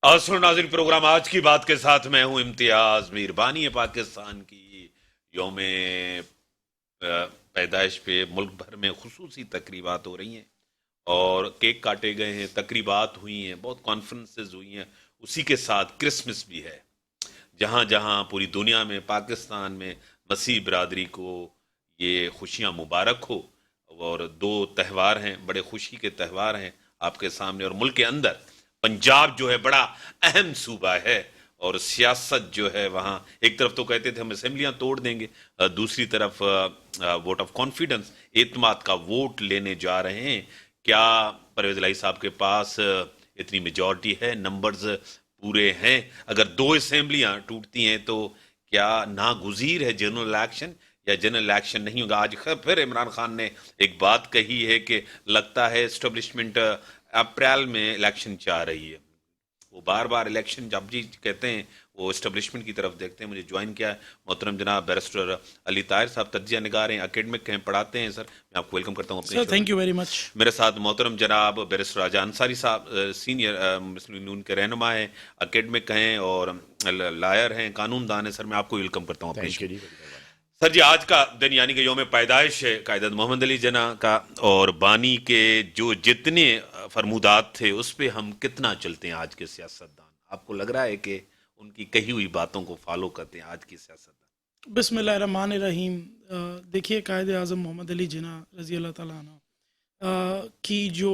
असर नाज़रीन, प्रोग्राम आज की बात के साथ मैं हूं इम्तियाज मीर। बानी है पाकिस्तान की योम पैदाइश पे मुल्क भर में खुसूसी तकरीबात हो रही हैं और केक काटे गए हैं, तकरीबात हुई हैं, बहुत कॉन्फ्रेंसेस हुई हैं। उसी के साथ क्रिसमस भी है। जहाँ जहाँ पूरी दुनिया में, पाकिस्तान में मसीह बरादरी को ये खुशियाँ मुबारक हो। और दो त्यौहार हैं, बड़े खुशी के त्यौहार हैं आपके सामने। और मुल्क के अंदर पंजाब जो है बड़ा अहम सूबा है और सियासत जो है वहाँ, एक तरफ तो कहते थे हम असेंबलियाँ तोड़ देंगे, दूसरी तरफ वोट ऑफ कॉन्फिडेंस, एतमाद का वोट लेने जा रहे हैं। क्या परवेज इलाही साहब के पास इतनी मेजॉरिटी है, नंबर्स पूरे हैं? अगर दो असेंबलियां टूटती हैं तो क्या नागुजीर है जनरल इलेक्शन, या जनरल इलेक्शन नहीं होगा? आज फिर इमरान खान ने एक बात कही है कि लगता है एस्टेब्लिशमेंट अप्रैल में इलेक्शन चाह रही है। वो बार बार इलेक्शन जब जी कहते हैं वो एस्टेब्लिशमेंट की तरफ देखते हैं। मुझे ज्वाइन किया है मोहतरम जनाब बैरिस्टर अली ताहिर साहब, तज्जिया निगार हैं, एकेडमिक हैं, पढ़ाते हैं। सर मैं आपको वेलकम करता हूँ अपने sir, thank you very much. मेरे साथ मोहतरम जनाब बैरिस्टर राजा अंसारी साहब, सीनियर मुस्लिम यूनियन के रहनुमा हैं, एकेडमिक हैं और लायर हैं, कानूनदान हैं। सर मैं आपको वेलकम करता हूँ अपने थैंक यू जी। सर जी, आज का दिन यानी कि योम पैदाइश है कायदत मोहम्मद अली जना का, और बानी के जो जितने फरमूदात थे उस पे हम कितना चलते हैं आज के सियासतदान? आपको लग रहा है कि उनकी कही हुई बातों को फॉलो करते हैं आज की सियासतदान? बिस्मिल्लाहिर्रहमानिर्रहीम। देखिए, कायद आज़म मोहम्मद अली जिन्ना रज़ी अल्लाह ताला अन्हु की जो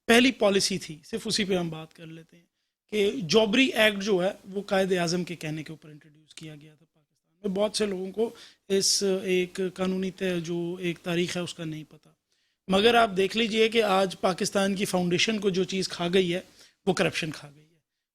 पहली पॉलिसी थी, सिर्फ उसी पे हम बात कर लेते हैं कि जॉबरी एक्ट जो है वो कायद आज़म के कहने के ऊपर इंट्रोड्यूस किया गया था पाकिस्तान में। बहुत से लोगों को इस एक कानूनी तय जो एक तारीख है उसका नहीं पता, मगर आप देख लीजिए कि आज पाकिस्तान की फाउंडेशन को जो चीज़ खा गई है वो करप्शन खा गई है।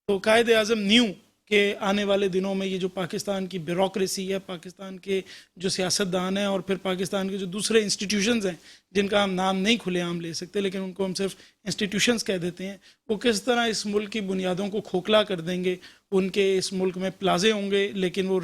तो कायद आज़म न्यू कि आने वाले दिनों में ये जो पाकिस्तान की ब्यूरोक्रेसी है, पाकिस्तान के जो सियासतदान हैं और फिर पाकिस्तान के जो दूसरे इंस्टीट्यूशंस हैं जिनका हम नाम नहीं खुलेआम ले सकते लेकिन उनको हम सिर्फ इंस्टीट्यूशंस कह देते हैं, वो किस तरह इस मुल्क की बुनियादों को खोखला कर देंगे। उनके इस मुल्क में प्लाजे होंगे लेकिन वो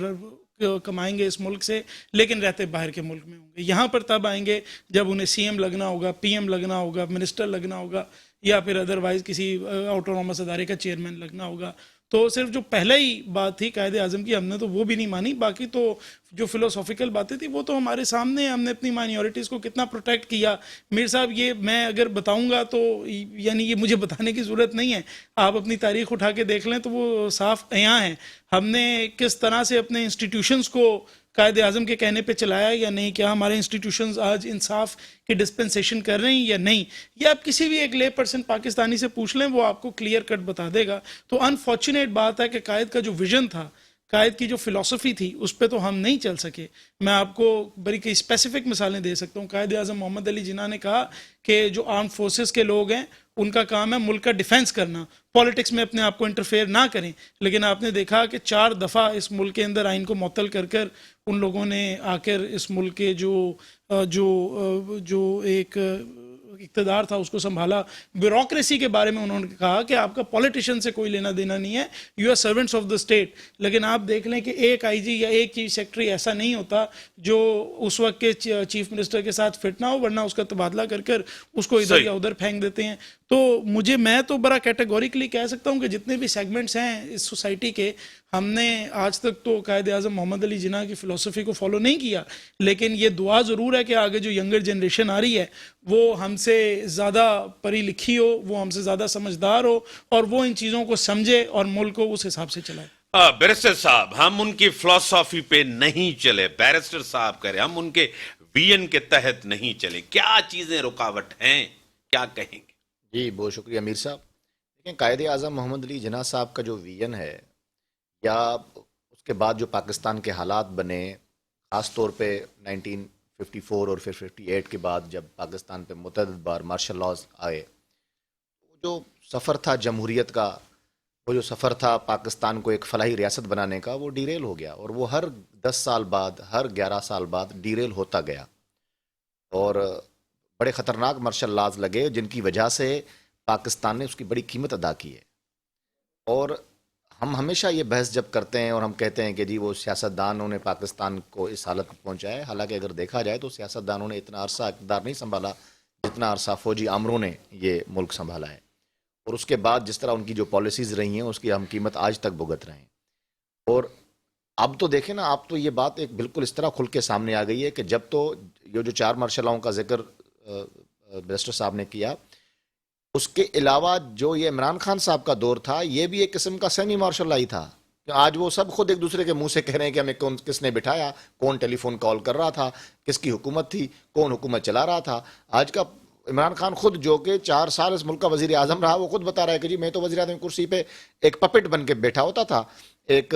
कमाएंगे इस मुल्क से, लेकिन रहते बाहर के मुल्क में होंगे। यहाँ पर तब आएंगे जब उन्हें सीएम लगना होगा, पीएम लगना होगा, मिनिस्टर लगना होगा, या फिर अदरवाइज किसी ऑटोनॉमस अदारे का चेयरमैन लगना होगा। तो सिर्फ जो पहले ही बात थी कायदे आज़म की, हमने तो वो भी नहीं मानी। बाकी तो जो फिलोसॉफिकल बातें थी वो तो हमारे सामने, हमने अपनी माइनॉरिटीज़ को कितना प्रोटेक्ट किया। मीर साहब, ये मैं अगर बताऊंगा तो यानी ये मुझे बताने की ज़रूरत नहीं है, आप अपनी तारीख उठा के देख लें तो वो साफ यहाँ है। हमने किस तरह से अपने इंस्टीट्यूशंस को कायद आज़म के कहने पे चलाया या नहीं, क्या हमारे इंस्टीट्यूशंस आज इंसाफ की डिस्पेंसेशन कर रहे हैं या नहीं, ये आप किसी भी एक ले पर्सन पाकिस्तानी से पूछ लें, वो आपको क्लियर कट बता देगा। तो अनफॉर्चुनेट बात है कि कायद का जो विजन था, कायद की जो फिलॉसफी थी, उस पर तो हम नहीं चल सके। मैं आपको बड़ी कई स्पेसिफिक मिसालें दे सकता हूँ। कायद आज़म मोहम्मद अली जिन्ना ने कहा कि जो आर्म फोर्सेस के लोग हैं उनका काम है मुल्क का डिफेंस करना, पॉलिटिक्स में अपने आप को इंटरफेयर ना करें। लेकिन आपने देखा कि 4 दफ़ा इस मुल्क के अंदर आइन को मुअत्तल कर कर उन लोगों ने आकर इस मुल्क के जो एक इक़्तिदार था उसको संभाला। ब्यूरोक्रेसी के बारे में उन्होंने कहा कि आपका पॉलिटिशियन से कोई लेना देना नहीं है, you are servants of the state. लेकिन आप देख लें कि एक आईजी या एक चीफ सेक्रेटरी ऐसा नहीं होता जो उस वक्त के चीफ मिनिस्टर के साथ फिट ना हो, वरना उसका तबादला कर कर उसको इधर या उधर फेंक देते हैं। तो मैं तो बड़ा कैटेगोरिकली कह सकता हूँ कि जितने भी सेगमेंट्स हैं इस सोसाइटी के, हमने आज तक तो कायद आज़म मोहम्मद अली जिन्ना की फ़िलासफ़ी को फॉलो नहीं किया। लेकिन ये दुआ ज़रूर है कि आगे जो यंगर जनरेशन आ रही है वो हमसे ज़्यादा पढ़ी लिखी हो, वो हमसे ज़्यादा समझदार हो और वो इन चीज़ों को समझे और मुल्क को उस हिसाब से चलाए। बैरिस्टर साहब, हम उनकी फिलॉसफी पे नहीं चले, बैरिस्टर साहब कह रहे हम उनके विजन के तहत नहीं चले, क्या चीजें रुकावट हैं, क्या कहेंगे? जी, बहुत शुक्रिया मीर साहब। देखिए, कायदे आज़म मोहम्मद अली जिन्ना साहब का जो विजन है, या उसके बाद जो पाकिस्तान के हालात बने, ख़ास तौर पे 1954 और फिर 58 के बाद जब पाकिस्तान पे मुतअद्दिद बार मार्शल लॉज आए, जो सफ़र था जमहूरियत का, वो जो सफ़र था पाकिस्तान को एक फलाही रियासत बनाने का, वो डीरेल हो गया। और वो हर 10 साल बाद, हर 11 साल बाद डीरेल होता गया और बड़े ख़तरनाक मार्शल लॉज लगे जिनकी वजह से पाकिस्तान ने उसकी बड़ी कीमत अदा की है। और हम हमेशा ये बहस जब करते हैं और हम कहते हैं कि जी वो सियासतदानों ने पाकिस्तान को इस हालत में पहुंचाया है, हालांकि अगर देखा जाए तो सियासतदानों ने इतना अरसा इक़्तिदार नहीं संभाला जितना अरसा फ़ौजी आमरों ने ये मुल्क संभाला है। और उसके बाद जिस तरह उनकी जो पॉलिसीज़ रही हैं उसकी हम कीमत आज तक भुगत रहे हैं। और अब तो देखें ना, आप तो ये बात एक बिल्कुल इस तरह खुल के सामने आ गई है कि जब तो ये जो 4 मार्शलों का जिक्र मिनिस्टर साहब ने किया, उसके अलावा जो ये इमरान खान साहब का दौर था, ये भी एक किस्म का सेमी मार्शल आई था। आज वो सब खुद एक दूसरे के मुंह से कह रहे हैं कि हमें कौन किसने बिठाया, कौन टेलीफोन कॉल कर रहा था, किसकी हुकूमत थी, कौन हुकूमत चला रहा था। आज का इमरान खान खुद, जो कि 4 साल इस मुल्क का वजीर आजम रहा, वो खुद बता रहा है कि जी मैं तो वजीर आजम की कुर्सी पे एक पपेट बन के बैठा होता था, एक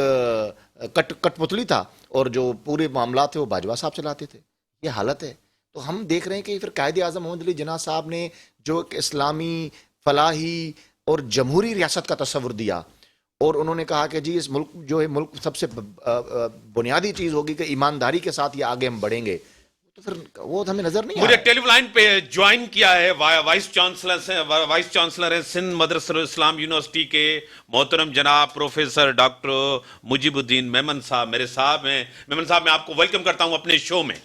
कठपुतली था, और जो पूरे मामला थे वो बाजवा साहब चलाते थे। ये हालत है। तो हम देख रहे हैं कि फिर कायदे आज़म मोहम्मद अली जिन्ना साहब ने जो एक इस्लामी फलाही और जमहूरी रियासत का तस्वुर दिया, और उन्होंने कहा कि जी इस मुल्क जो है, मुल्क सबसे बुनियादी चीज़ होगी कि ईमानदारी के साथ ये आगे हम बढ़ेंगे, तो फिर वो हमें नजर नहीं आ मुझे रहा है। टेलीफोन लाइन पे ज्वाइन किया है वाइस चांसलर है सिंध मदरसा इस्लाम यूनिवर्सिटी के मोहतरम जनाब प्रोफेसर डॉक्टर मुजीबुद्दीन मेमन साहब मेरे साहब हैं। मेमन साहब, मैं आपको वेलकम करता हूं अपने शो में।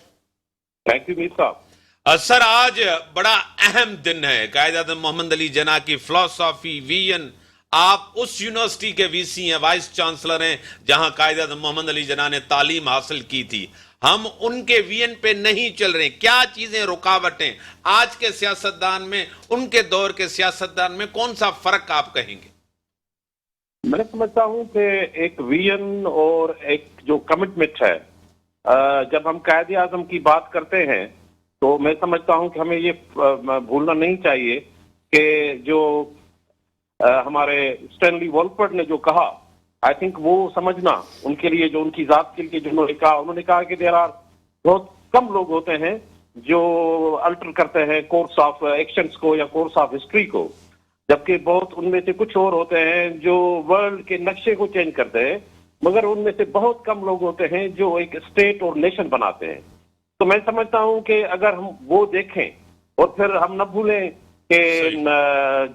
थैंक यू मीर साहब। सर, आज बड़ा अहम दिन है। कायद-ए-आज़म मोहम्मद अली जिन्ना की फिलॉसफी विजन, आप उस यूनिवर्सिटी के वीसी हैं, वाइस चांसलर हैं, जहां कायद-ए-आज़म मोहम्मद अली जिन्ना ने तालीम हासिल की थी। हम उनके विजन पे नहीं चल रहे। क्या चीजें रुकावटें आज के सियासतदान में, उनके दौर के सियासतदान में कौन सा फर्क आप कहेंगे? मैं समझता हूं कि एक विजन और एक जो कमिटमेंट है, जब हम कायदे आजम की बात करते हैं तो मैं समझता हूं कि हमें ये भूलना नहीं चाहिए कि जो हमारे स्टैनली वॉलपर्ट ने जो कहा, आई थिंक वो समझना उनके लिए, जो उनकी जात के लिए जो उन्होंने कहा कि देयर आर बहुत कम लोग होते हैं जो अल्टर करते हैं कोर्स ऑफ एक्शंस को या कोर्स ऑफ हिस्ट्री को, जबकि बहुत उनमें से कुछ और होते हैं जो वर्ल्ड के नक्शे को चेंज करते हैं, मगर उनमें से बहुत कम लोग होते हैं जो एक स्टेट और नेशन बनाते हैं। तो मैं समझता हूं कि अगर हम वो देखें और फिर हम न भूलें कि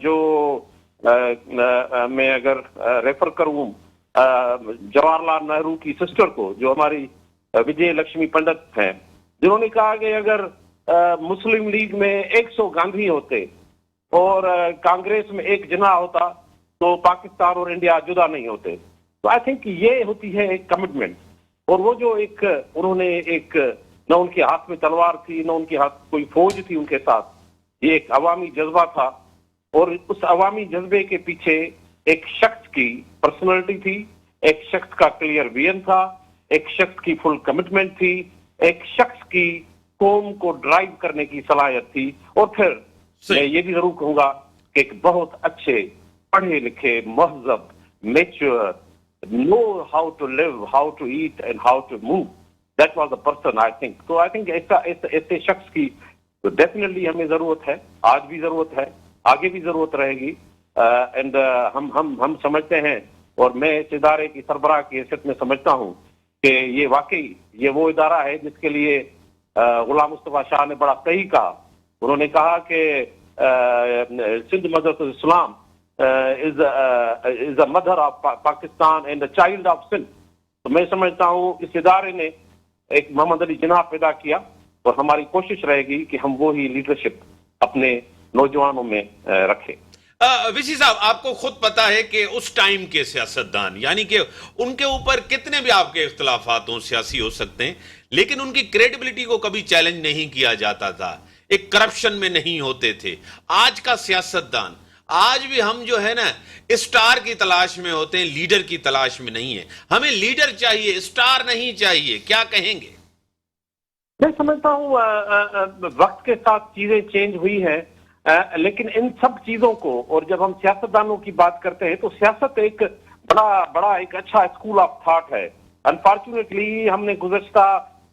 जो मैं अगर रेफर करूं जवाहरलाल नेहरू की सिस्टर को, जो हमारी विजय लक्ष्मी पंडित हैं, जिन्होंने कहा कि अगर मुस्लिम लीग में 100 गांधी होते और कांग्रेस में 1 जिन्ना होता तो पाकिस्तान और इंडिया जुदा नहीं होते। तो आई थिंक ये होती है एक कमिटमेंट। और वो जो एक उन्होंने एक, न उनके हाथ में तलवार थी, न उनके हाथ कोई फौज थी उनके साथ, ये एक अवामी जज्बा था, और उस अवामी जज्बे के पीछे एक शख्स की पर्सनालिटी थी, एक शख्स का क्लियर विजन था, एक शख्स की फुल कमिटमेंट थी, एक शख्स की कौम को ड्राइव करने की सलाहियत थी। और फिर मैं ये भी जरूर कहूंगा कि एक बहुत अच्छे पढ़े लिखे, महजब, mature, know how to live, how to eat and how to move, that was the person I think. तो आई थिंक ऐसे शख्स की तो डेफिनेटली हमें जरूरत है, आज भी जरूरत है, आगे भी जरूरत रहेगी। एंड हम समझते हैं, और मैं इस इदारे की सरबराह की हैसियत में समझता हूं कि ये वाकई ये वो इदारा है जिसके लिए गुलाम मुस्तफा शाह ने बड़ा सही कहा। उन्होंने कहा कि Sindh Madrasa Islam is a mother of Pakistan and the child of Sindh. तो मैं समझता हूं इस इदारे ने एक मोहम्मद अली जिन्ना पैदा किया, और हमारी कोशिश रहेगी कि हम वो ही लीडरशिप अपने नौजवानों में रखें। विशी साहब, आपको खुद पता है कि उस टाइम के सियासतदान, यानी कि उनके ऊपर कितने भी आपके इख्तलाफात हों, सियासी हो सकते हैं, लेकिन उनकी क्रेडिबिलिटी को कभी चैलेंज नहीं किया जाता था, एक करप्शन में नहीं होते थे। आज का सियासतदान, आज भी हम जो है ना स्टार की तलाश में होते हैं, लीडर की तलाश में नहीं है। हमें लीडर चाहिए, स्टार नहीं चाहिए। क्या कहेंगे? मैं समझता हूँ वक्त के साथ चीजें चेंज हुई हैं, लेकिन इन सब चीजों को, और जब हम सियासतदानों की बात करते हैं तो सियासत एक बड़ा एक अच्छा स्कूल ऑफ थॉट है। अनफॉर्चुनेटली हमने गुज़श्ता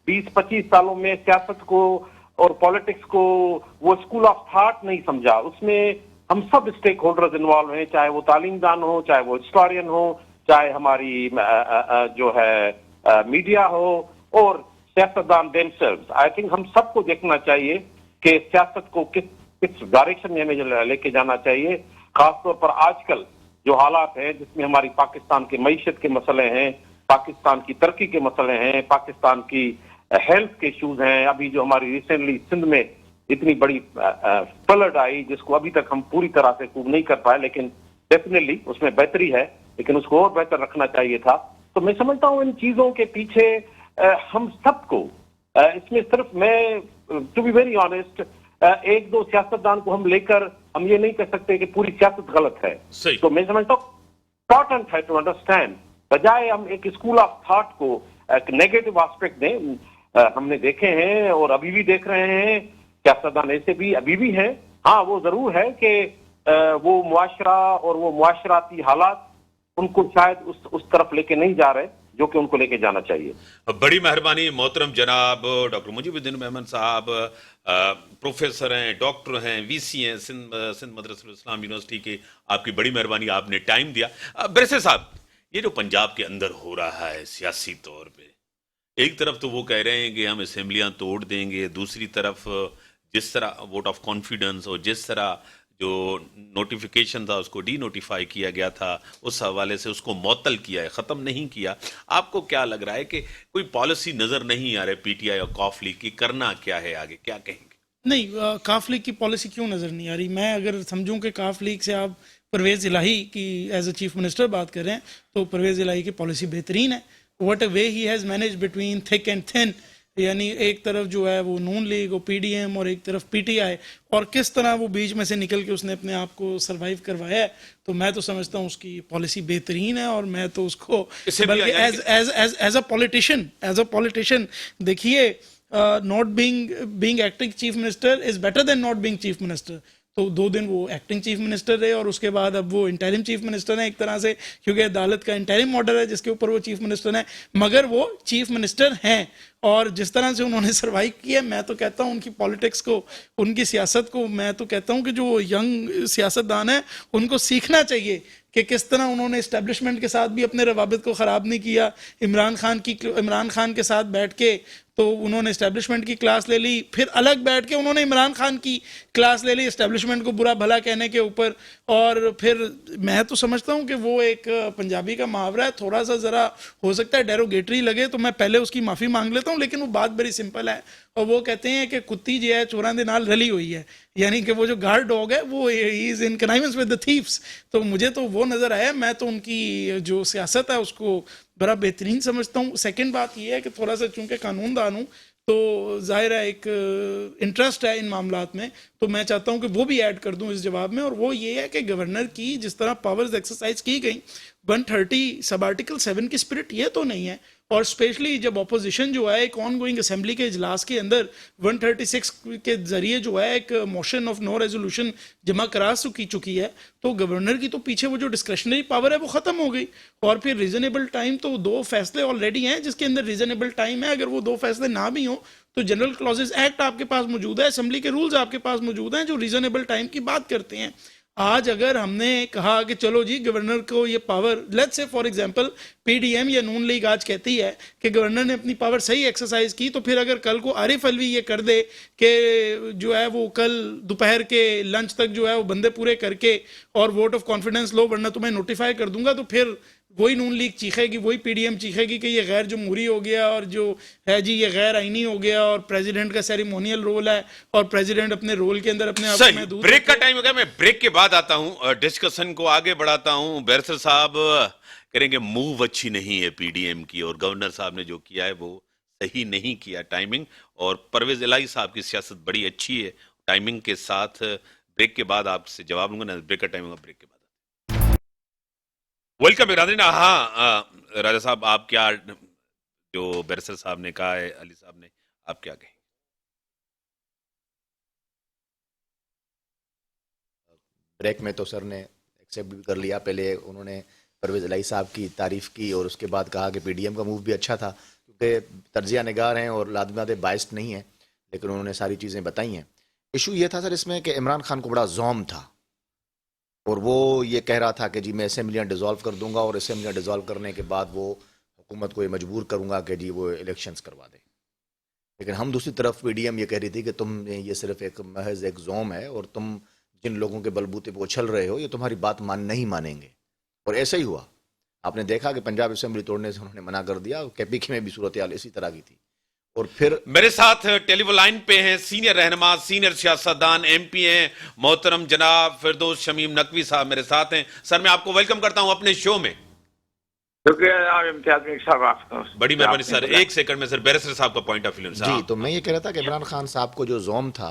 20-25 सालों में सियासत को और पॉलिटिक्स को वो स्कूल ऑफ थॉट नहीं समझा। उसमें हम सब स्टेक होल्डर्स इन्वॉल्व हैं, चाहे वो तालीमदान हो, चाहे वो हिस्टोरियन हो, चाहे हमारी जो है मीडिया हो, और सियासतदान देमसेल्व्स। आई थिंक हम सबको देखना चाहिए कि सियासत को किस डायरेक्शन में हमें लेके जाना चाहिए। खासतौर पर आजकल जो हालात हैं जिसमें हमारी पाकिस्तान के मईशत के मसले हैं, पाकिस्तान की तरक्की के मसले हैं, पाकिस्तान की हेल्थ के इश्यूज हैं, अभी जो हमारी रिसेंटली सिंध में इतनी बड़ी पलट आई जिसको अभी तक हम पूरी तरह से खूब नहीं कर पाए, लेकिन डेफिनेटली उसमें बेहतरी है, लेकिन उसको और बेहतर रखना चाहिए था। तो मैं समझता हूँ इन चीजों के पीछे हम सबको इसमें सिर्फ मैं टू बी वेरी ऑनेस्ट एक दो सियासतदान को हम लेकर हम ये नहीं कह सकते कि पूरी सियासत गलत है। सही। तो मैं समझता हूँ इम्पोर्टेंट है टू अंडरस्टैंड, बजाय हम एक स्कूल ऑफ थॉट को एक नेगेटिव एस्पेक्ट दें। हमने देखे हैं और अभी भी देख रहे हैं सियासतदान ऐसे भी अभी भी हैं। हाँ, वो जरूर है कि वो मुआशरा और वो मुआशराती हालात उनको शायद उस तरफ लेके नहीं जा रहे जो कि उनको लेके जाना चाहिए। बड़ी मेहरबानी मोहतरम जनाब डॉक्टर मुजीबुद्दीन मेमन साहब, प्रोफेसर हैं, डॉक्टर हैं, वीसी हैं सिंध मदरसतुल इस्लाम यूनिवर्सिटी के। आपकी बड़ी मेहरबानी, आपने टाइम दिया। बैरिस्टर साहब, ये जो पंजाब के अंदर हो रहा है सियासी तौर पे, एक तरफ तो वो कह रहे हैं कि हम असेंबलियां तोड़ देंगे, दूसरी तरफ जिस तरह वोट ऑफ कॉन्फिडेंस और जिस तरह जो नोटिफिकेशन था उसको डी नोटिफाई किया गया था, उस हवाले से उसको मअतल किया है, ख़त्म नहीं किया। आपको क्या लग रहा है कि कोई पॉलिसी नज़र नहीं आ रही पीटीआई और कॉफ लीग की, करना क्या है आगे, क्या कहेंगे? नहीं, काफ लीग की पॉलिसी क्यों नज़र नहीं आ रही? मैं अगर समझूं कि काफ लीग से आप परवेज़ इलाही की एज अ चीफ मिनिस्टर बात कर रहे हैं, तो परवेज़ इलाही की पॉलिसी बेहतरीन है। What a way he has manage between thick and thin, यानी एक तरफ जो है वो नून लीग और पीडीएम और एक तरफ पीटीआई, और किस तरह वो बीच में से निकल के उसने अपने आप को सरवाइव करवाया है। तो मैं तो समझता हूँ उसकी पॉलिसी बेहतरीन है, और मैं तो उसको बल्कि एज अ पॉलिटिशियन देखिए, not being acting chief minister is better than not being chief minister. तो 2 दिन वो एक्टिंग चीफ मिनिस्टर रहे और उसके बाद अब वो इंटरिम चीफ मिनिस्टर हैं एक तरह से, क्योंकि अदालत का इंटरिम ऑर्डर है जिसके ऊपर वो चीफ मिनिस्टर हैं, मगर वो चीफ मिनिस्टर हैं। और जिस तरह से उन्होंने सर्वाइव किया, मैं तो कहता हूँ उनकी पॉलिटिक्स को, उनकी सियासत को, मैं तो कहता हूँ कि जो यंग सियासतदान है उनको सीखना चाहिए कि किस तरह उन्होंने इस्टेब्लिशमेंट के साथ भी अपने रवाबित को ख़राब नहीं किया। इमरान खान के साथ बैठ के तो उन्होंने इस्टेब्लिशमेंट की क्लास ले ली, फिर अलग बैठ के उन्होंने इमरान खान की क्लास ले ली इस्टेब्लिशमेंट को बुरा भला कहने के ऊपर। और फिर मैं तो समझता हूँ कि वो एक पंजाबी का मुहावरा है, थोड़ा सा ज़रा हो सकता है डेरोगेटरी लगे तो मैं पहले उसकी माफ़ी मांग लेता हूँ, लेकिन वो बात बड़ी सिंपल है। और वो कहते हैं कि कुत्ती जो है चोरां दे नाल रली हुई है, यानी कि वो जो गार्ड डॉग है वो is in connivance with the thieves. तो मुझे तो वो नज़र आया। मैं तो उनकी जो सियासत है उसको बड़ा बेहतरीन समझता हूँ। सेकंड बात ये है कि थोड़ा सा चूंकि कानूनदान हूँ तो जाहिर है एक इंटरेस्ट है इन मामलात में, तो मैं चाहता हूँ कि वो भी ऐड कर दूँ इस जवाब में। और वो ये है कि गवर्नर की जिस तरह पावर्स एक्सरसाइज की गई, 130 सब आर्टिकल 7 की स्पिरिट ये तो नहीं है। और स्पेशली जब अपोजिशन जो है एक ऑन गोइंग असेंबली के इजलास के अंदर 136 के जरिए जो है एक मोशन ऑफ नो रेजोल्यूशन जमा करा चुकी है, तो गवर्नर की तो पीछे वो जो डिस्क्रिशनरी पावर है वो ख़त्म हो गई। और फिर रीजनेबल टाइम, तो 2 फैसले ऑलरेडी हैं जिसके अंदर रीजनेबल टाइम है। अगर वो 2 फैसले ना भी हों तो जनरल क्लॉजेज एक्ट आपके पास मौजूद है, असेंबली के रूल्स आपके पास मौजूद हैं जो रीजनेबल टाइम की बात करते हैं। आज अगर हमने कहा कि चलो जी गवर्नर को ये power, let's say for example PDM या नून लीग आज कहती है कि गवर्नर ने अपनी पावर सही एक्सरसाइज की, तो फिर अगर कल को आरिफ अलवी ये कर दे कि जो है वो कल दोपहर के लंच तक जो है वो बंदे पूरे करके और वोट ऑफ कॉन्फिडेंस लो वरना तुम्हें नोटिफाई कर दूंगा, तो फिर वही नून लीग चीखेगी, वही पीडीएम चीखेगी कि ये गैर जमहूरी हो गया और जो है जी ये गैर आईनी हो गया और प्रेसिडेंट का सेरेमोनियल रोल है और प्रेसिडेंट अपने रोल के अंदर अपने आप को महदूद। ब्रेक का टाइम हो गया, मैं ब्रेक के बाद आता हूं, डिस्कशन को आगे बढ़ाता हूं। बैरिस्टर साहब करेंगे मूव अच्छी नहीं है पीडीएम की, और गवर्नर साहब ने जो किया है वो सही नहीं किया टाइमिंग, और परवेज इलाही साहब की सियासत बड़ी अच्छी है टाइमिंग के साथ। ब्रेक के बाद आपसे जवाब लूंगा ना, ब्रेक का टाइम होगा, ब्रेक के बाद। वेलकम नाज़रीन। हाँ, राजा साहब, आप क्या, जो बैरिस्टर साहब ने कहा है, अली साहब ने, आप क्या कहें? ब्रेक में तो सर ने एक्सेप्ट भी कर लिया। पहले उन्होंने परवेज इलाही साहब की तारीफ की और उसके बाद कहा कि पीडीएम का मूव भी अच्छा था, क्योंकि तर्जिया निगार हैं और लाजमाते बाइस्ड नहीं है, लेकिन उन्होंने सारी चीज़ें बताई हैं। इशू ये था सर इसमें कि इमरान खान को बड़ा ज़ौम था और वो ये कह रहा था कि जी मैं असेंबलियाँ डिज़ोल्व कर दूंगा और असेंबलियाँ डिज़ोल्व करने के बाद वो हुकूमत को ये मजबूर करूंगा कि जी वो इलेक्शंस करवा दे। लेकिन हम दूसरी तरफ पीडीएम ये कह रही थी कि तुम ये सिर्फ एक महज एक ज़ौम है और तुम जिन लोगों के बलबूते पर उछल रहे हो ये तुम्हारी बात नहीं मानेंगे। और ऐसा ही हुआ। आपने देखा कि पंजाब असेंबली तोड़ने से उन्होंने मना कर दिया, केपीके में भी सूरत हाल इसी तरह की थी। और फिर मेरे साथ टेलीफोन लाइन पे हैं सीनियर रहनुमा, सीनियर सियासतदान, एमपी हैं मोहतरम जनाब फिरदौस शमीम नकवी साहब मेरे साथ हैं। सर मैं आपको वेलकम करता हूं अपने शो में। शुक्रिया इम्तियाज मिल्क साहब आपका। बड़ी मेहरबानी सर। एक सेकंड में सर बैरिस्टर साहब का पॉइंट ऑफ व्यू जी, तो मैं ये कह रहा था कि इमरान खान साहब को जो जोम था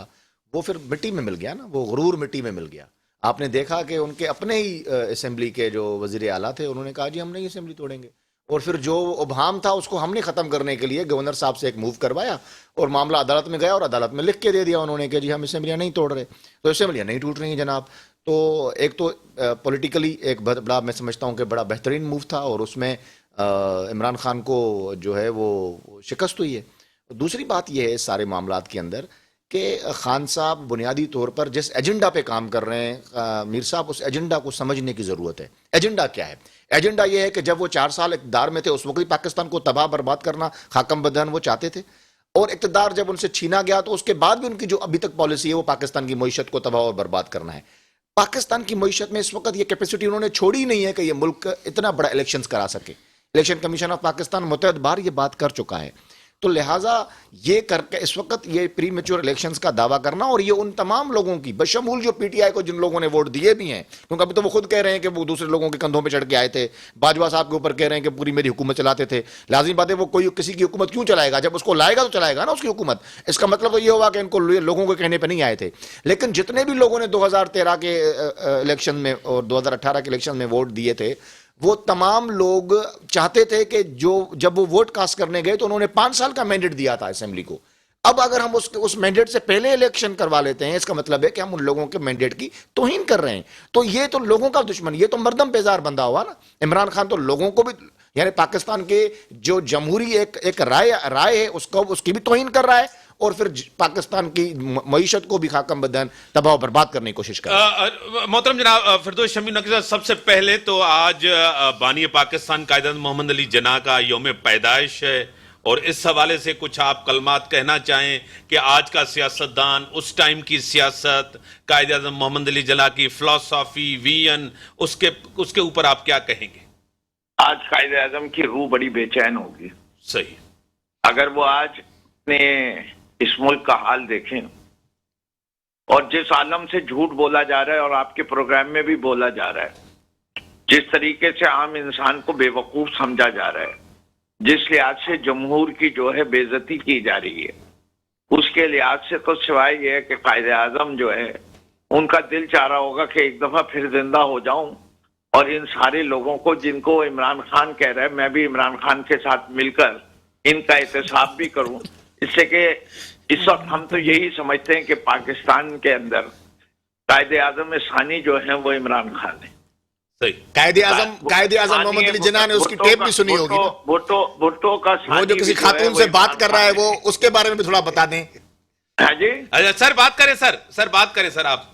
वो फिर मिट्टी में मिल गया ना, वो गुरूर मिट्टी में मिल गया। आपने देखा कि उनके अपने ही असेंबली के जो वजीर आला थे उन्होंने कहा जी हम नहीं असेंबली तोड़ेंगे, और फिर जो उबहाम था उसको हमने ख़त्म करने के लिए गवर्नर साहब से एक मूव करवाया और मामला अदालत में गया और अदालत में लिख के दे दिया उन्होंने कि जी हम असेंबलियाँ नहीं तोड़ रहे। तो असेंबलियाँ नहीं टूट रही हैं जनाब। तो एक तो पॉलिटिकली एक बड़ा, मैं समझता हूँ कि बड़ा बेहतरीन मूव था और उसमें इमरान खान को जो है वो शिकस्त हुई है। दूसरी बात यह है इस सारे मामलात के अंदर कि खान साहब बुनियादी तौर पर जिस एजेंडा पे काम कर रहे हैं मीर साहब, उस एजेंडा को समझने की ज़रूरत है। एजेंडा क्या है? एजेंडा ये है कि जब वो 4 साल इक़्तिदार में थे उस वक्त पाकिस्तान को तबाह बर्बाद करना, खाकम बदन वो चाहते थे, और इक़्तिदार जब उनसे छीना गया तो उसके बाद भी उनकी जो अभी तक पॉलिसी है वो पाकिस्तान की मईशत को तबाह और बर्बाद करना है। पाकिस्तान की मईशत में इस वक्त ये कैपेसिटी उन्होंने छोड़ी नहीं है कि ये मुल्क इतना बड़ा इलेक्शन करा सके। इलेक्शन कमीशन ऑफ पाकिस्तान मुतअद्दिद बार ये बात कर चुका है। तो लिहाजा ये करके इस वक्त ये प्री मैच्योर इलेक्शंस का दावा करना, और ये उन तमाम लोगों की बशमूल जो पीटीआई को जिन लोगों ने वोट दिए भी हैं, क्योंकि अभी तो वो खुद कह रहे हैं कि वो दूसरे लोगों के कंधों पे चढ़ के आए थे, बाजवा साहब के ऊपर कह रहे हैं कि पूरी मेरी हुकूमत चलाते थे। लाजिम बात है वो कोई किसी की हुकूमत क्यों चलाएगा? जब उसको लाएगा तो चलाएगा ना उसकी हुकूमत। इसका मतलब तो ये हुआ कि इनको लोगों के कहने पर नहीं आए थे। लेकिन जितने भी लोगों ने 2013 के इलेक्शन में और 2018 के इलेक्शन में वोट दिए थे, वो तमाम लोग चाहते थे कि जब वो वोट कास्ट करने गए तो उन्होंने 5 साल का मैंडेट दिया था असेंबली को। अब अगर हम उस मैंडेट से पहले इलेक्शन करवा लेते हैं, इसका मतलब है कि हम उन लोगों के मैंडेट की तौहीन कर रहे हैं। तो ये तो लोगों का दुश्मन, ये तो मर्दम बेजार बंदा हुआ ना। इमरान खान तो लोगों को भी, यानी पाकिस्तान के जो जमहूरी एक राय है उसकी भी तौहीन कर रहा है, और फिर पाकिस्तान की मईशत को भी खाकम बदन तबाह बर्बाद करने की कोशिश कर रहा है। मोहतरम जनाब फिरदौस शमीम नकवी साहब, सबसे पहले तो आज बानी पाकिस्तान कायद मोहम्मद अली जिन्ना का यौम पैदाइश है, और इस हवाले से कुछ आप कलमात कहना चाहें कि आज का सियासतदान, उस टाइम की सियासत, कायद आज़म मोहम्मद अली जिन्ना की फिलॉसफी, विजन, उसके ऊपर आप क्या कहेंगे? आज कायद आज़म की रूह बड़ी बेचैन होगी। सही। अगर वो आज ने इस मुल्क का हाल देखें और जिस आलम से झूठ बोला जा रहा है और आपके प्रोग्राम में भी बोला जा रहा है, जिस तरीके से आम इंसान को बेवकूफ समझा जा रहा है, जिस लिहाज से जमहूर की जो है बेइज्जती की जा रही है, उसके लिहाज से तो सिवाय ये है कि कायद आज़म जो है उनका दिल चाह रहा होगा कि एक दफा फिर जिंदा हो जाऊं और इन सारे लोगों को जिनको इमरान खान कह रहा है, मैं भी इमरान खान के साथ मिलकर इनका एहतसाब भी करूं। इससे कि इस वक्त हम तो यही समझते हैं कि पाकिस्तान के अंदर कायद आज़म सानी जो है वो इमरान खान है। सही। कायद आज़म मोहम्मद अली जिन्ना ने उसकी टेप भी सुनी होगी। भुट्टो का वो जो किसी खातून से बात कर रहा है, वो उसके बारे में भी थोड़ा बता दें। हाँ जी। अच्छा सर बात करें, सर बात करें सर आप।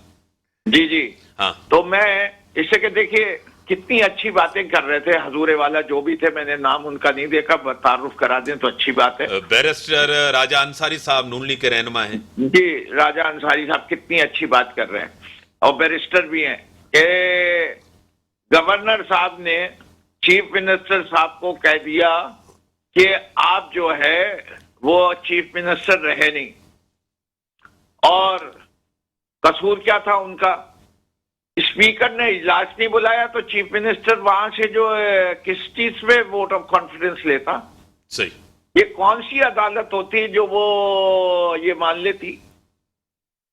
जी हाँ। तो मैं इससे कि देखिए कितनी अच्छी बातें कर रहे थे हजूरे वाला जो भी थे, मैंने नाम उनका नहीं देखा, तारुफ करा दें तो अच्छी बात है। बैरिस्टर राजा अंसारी साहब नून लीग के रहनुमा हैं। जी, राजा अंसारी साहब कितनी अच्छी बात कर रहे हैं, और बैरिस्टर भी हैं कि गवर्नर साहब ने चीफ मिनिस्टर साहब को कह दिया कि आप जो है वो चीफ मिनिस्टर रहे नहीं, और कसूर क्या था उनका? स्पीकर ने इजलास नहीं बुलाया तो चीफ मिनिस्टर वहां से जो किस चीज में वोट ऑफ कॉन्फिडेंस लेता? सही। ये कौन सी अदालत होती जो वो ये मान लेती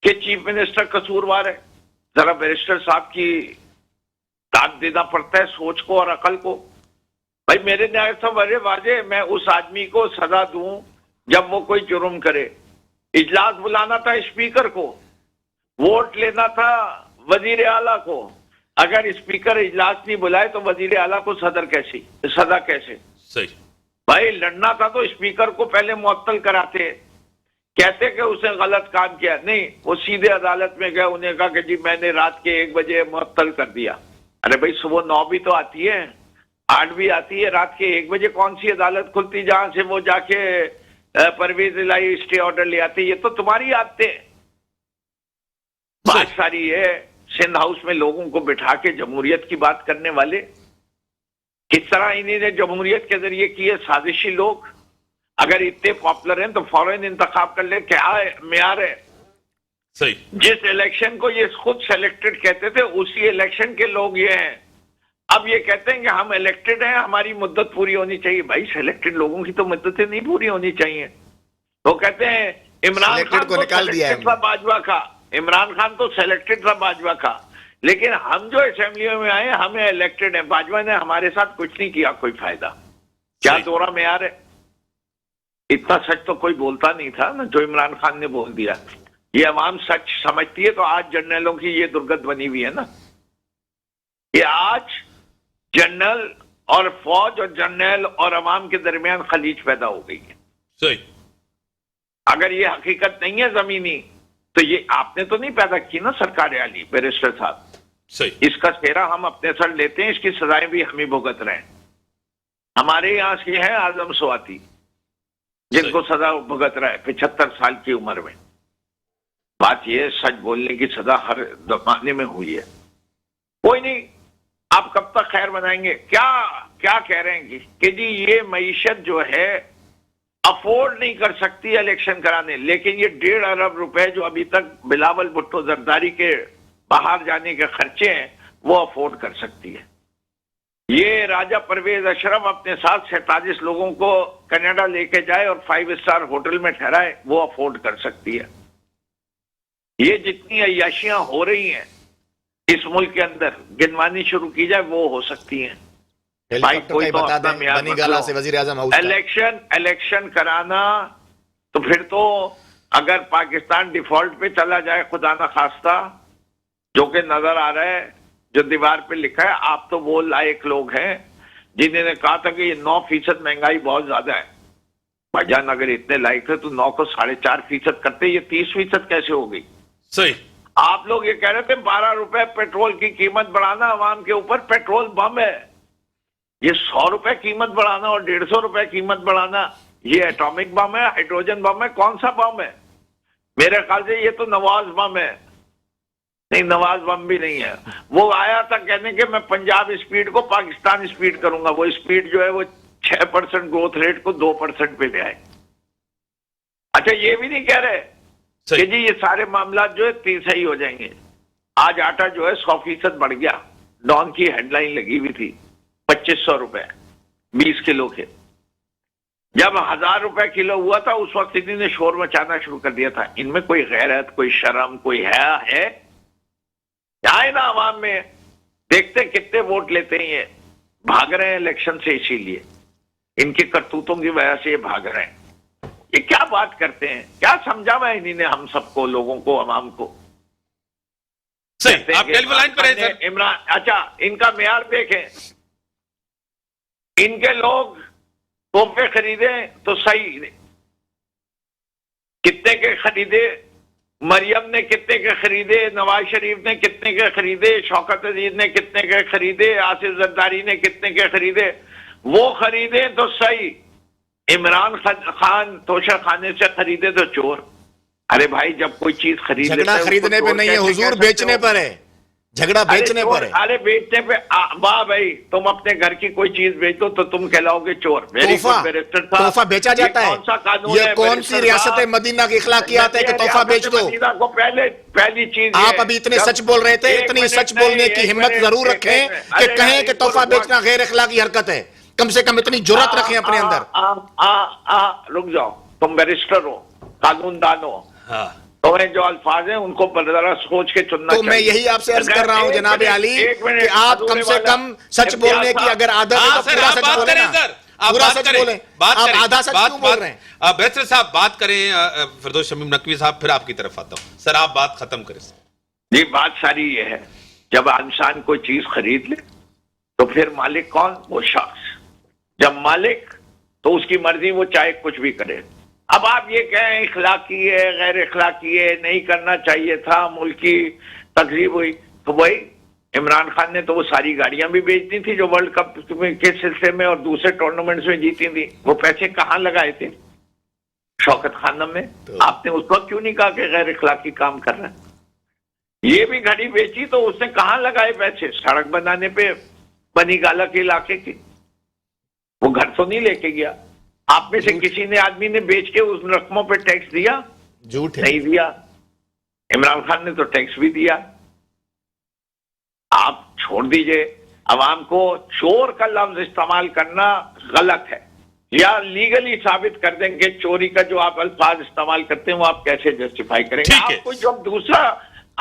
कि चीफ मिनिस्टर कसूरवार है? जरा बैरिस्टर साहब की दाद देना पड़ता है सोच को और अकल को। भाई मेरे न्याय से बड़े वाजे मैं उस आदमी को सजा दूं जब वो कोई जुर्म करे। इजलास बुलाना था स्पीकर को, वोट लेना था वजीर आला को। अगर स्पीकर इजलास नहीं बुलाए तो वजीर आला को सजा कैसे? सही। भाई लड़ना था तो स्पीकर को पहले मुअत्तल कराते, कहते कि उसने गलत काम किया। नहीं, वो सीधे अदालत में गए, उन्हें कहा कि जी मैंने रात के 1 बजे मुअत्तल कर दिया। अरे भाई सुबह 9 भी तो आती है, 8 भी आती है, रात के 1 बजे कौन सी अदालत खुलती जहां से वो जाके परवेज इलाही स्टे ऑर्डर ले आती? ये तो तुम्हारी आदतें। बात सारी है सिंध हाउस में लोगों को बिठा के जमहूरियत की बात करने वाले किस तरह इन्हीं ने जमहूरियत के जरिए किए साजिशी लोग। अगर इतने पॉपुलर हैं तो फौरन इंतखाब कर ले, क्या म्यार है? सही। जिस इलेक्शन को ये खुद सेलेक्टेड कहते थे, उसी इलेक्शन के लोग ये हैं। अब ये कहते हैं कि हम इलेक्टेड हैं, हमारी मुद्दत पूरी होनी चाहिए। भाई सेलेक्टेड लोगों की तो मुद्दतें नहीं पूरी होनी चाहिए। तो कहते हैं इमरान खान को निकाल दिया है था बाजवा का, इमरान खान तो सेलेक्टेड था बाजवा का, लेकिन हम जो असेंबली में आए हमें इलेक्टेड है। बाजवा ने हमारे साथ कुछ नहीं किया, कोई फायदा। क्या दोहरा म्यार है? इतना सच तो कोई बोलता नहीं था ना जो इमरान खान ने बोल दिया। ये अवाम सच समझती है, तो आज जर्नलों की ये दुर्गत बनी हुई है ना। ये आज जनरल और फौज और जनरल और अवाम के दरमियान खलीज पैदा हो गई है। सही। अगर ये हकीकत नहीं है जमीनी, तो ये आपने तो नहीं पैदा की ना सरकार आली बैरिस्टर साहब। सही। इसका सेहरा हम अपने सर लेते हैं, इसकी सजाएं भी हम ही भुगत रहे हैं। हमारे यहाँ से है आजम स्वाति, जिनको सजा भुगत रहा है 75 साल की उम्र में। बात यह सच बोलने की सजा हर जमाने में हुई है। कोई नहीं, आप कब तक खैर बनाएंगे? क्या क्या कह रहे हैं कि जी ये मईशत जो है अफोर्ड नहीं कर सकती इलेक्शन कराने, लेकिन ये 1.5 अरब रुपए जो अभी तक बिलावल भुट्टो जरदारी के बाहर जाने के खर्चे हैं वो अफोर्ड कर सकती है। ये राजा परवेज अशरफ अपने साथ 47 लोगों को कनाडा लेके जाए और 5 स्टार होटल में ठहराए, वो अफोर्ड कर सकती है। ये जितनी अय्याशियां हो रही हैं इस मुल्क के अंदर गिनवानी शुरू की जाए वो हो सकती हैं। भाई कोई तो बता दें, बनीगाला से वजीर आजम इलेक्शन कराना, तो फिर तो अगर पाकिस्तान डिफॉल्ट पे चला जाए खुदा ना खास्ता, जो कि नजर आ रहा है, जो दीवार पे लिखा है, आप तो वो लायक लोग हैं जिन्होंने कहा था कि ये 9% महंगाई बहुत ज्यादा है। भाईजान अगर इतने लायक थे तो 9 को 4.5% करते, ये 30% कैसे हो गई? सही। आप लोग ये कह रहे थे 12 रुपए पेट्रोल की कीमत बढ़ाना अवाम के ऊपर, पेट्रोल बम है। ये 100 रुपए कीमत बढ़ाना और 150 रुपए कीमत बढ़ाना, ये एटॉमिक बम है, हाइड्रोजन बम है, कौन सा बम है? मेरे ख्याल से ये तो नवाज बम है। नहीं, नवाज बम भी नहीं है। वो आया था कहने के मैं पंजाब स्पीड को पाकिस्तान स्पीड करूंगा। वो स्पीड जो है वो 6% ग्रोथ रेट को 2% पे ले आए। अच्छा, ये भी नहीं कह रहे कि जी ये सारे मामला जो है सही हो जाएंगे। आज आटा जो है 100% बढ़ गया। डॉन की हेडलाइन लगी हुई थी 2500 रुपए 20 किलो के। जब 1000 रुपए किलो हुआ था उस वक्त इन्हीं ने शोर मचाना शुरू कर दिया था। इनमें कोई गैरत, कोई शर्म, कोई है? आए ना आवाम में, देखते कितने वोट लेते हैं। ये भाग रहे हैं इलेक्शन से, इसीलिए इनकी करतूतों की वजह से ये भाग रहे हैं। ये क्या बात करते हैं? क्या समझा हुआ इन्हीं ने हम सबको, लोगों को, आवाम को? सही। आप टेलीफोन लाइन पर हैं सर। इमरान, अच्छा इनका मेयार देखें। इनके लोग तोहफे खरीदे तो सही, कितने के खरीदे? मरियम ने कितने के खरीदे? नवाज शरीफ ने कितने के खरीदे? शौकत अजीज ने कितने के खरीदे? आसिफ जरदारी ने कितने के खरीदे? वो खरीदे तो सही। इमरान खान तोशा खाने से खरीदे तो चोर। अरे भाई, जब कोई चीज झगड़ा खरीदने पे नहीं है हुजूर, बेचने पर है। झगड़ा बेचने पर है। अरे बेचने पे वाह भाई, तुम अपने घर की कोई चीज बेच दो तो तुम कहलाओगे चोर। तोहफा बेचा जाता है? ये कौन सी रियासत मदीना की इखलाकियात है कि तोहफा बेच दो? को पहली चीज आप अभी इतने सच बोल रहे थे, इतनी सच बोलने की हिम्मत जरूर रखें कि कहें कि तोहफा बेचना गैर इखलाकी हरकत है। कम से कम इतनी जुर्रत रखें अपने अंदर। रुक जाओ, तुम बैरिस्टर हो, कानूनदान हो, तुम्हें जो अल्फाज हैं उनको जरा सोच के चुनना तो मैं यही आपसे अर्ज कर रहा हूं जनाब आली कि आप कम से कम सच बोलने की अगर आदत है तो पूरा सच बोलें ना। पूरा सच बोलें, आप आधा सच क्यों बोल रहे हैं? बैरिस्टर साहब बात करें। फिरदौस शमीम नकवी साहब, फिर आपकी तरफ आता हूं। सर आप बात खत्म करें। जी, बात सारी ये है, जब इंसान कोई चीज खरीद ले तो फिर मालिक कौन? वो शख्स। जब मालिक, तो उसकी मर्जी, वो चाहे कुछ भी करे। अब आप ये कहें इखलाकी है, गैर इखलाकी है, नहीं करना चाहिए था, मुल्क की तकलीफ हुई, तो वही इमरान खान ने तो वो सारी गाड़ियां भी बेच दी थी जो वर्ल्ड कप के सिलसिले में और दूसरे टूर्नामेंट्स में जीती थी। वो पैसे कहाँ लगाए थे? शौकत खानम में। तो आपने उस वक्त क्यों नहीं कहा कि गैर इखलाकी काम कर रहा है? ये भी घड़ी बेची तो उसने कहाँ लगाए पैसे? सड़क बनाने पे बनीगाला के इलाके की। वो घर तो नहीं लेके गया। आप में से किसी ने आदमी ने बेच के उस रकमों पे टैक्स दिया? झूठ है। नहीं दिया। इमरान खान ने तो टैक्स भी दिया। आप छोड़ दीजिए, अवाम को चोर का लफ्ज इस्तेमाल करना गलत है, या लीगली साबित कर देंगे चोरी का जो आप अल्फाज इस्तेमाल करते हैं वो आप कैसे जस्टिफाई करेंगे? ठीक है। आप कोई जब दूसरा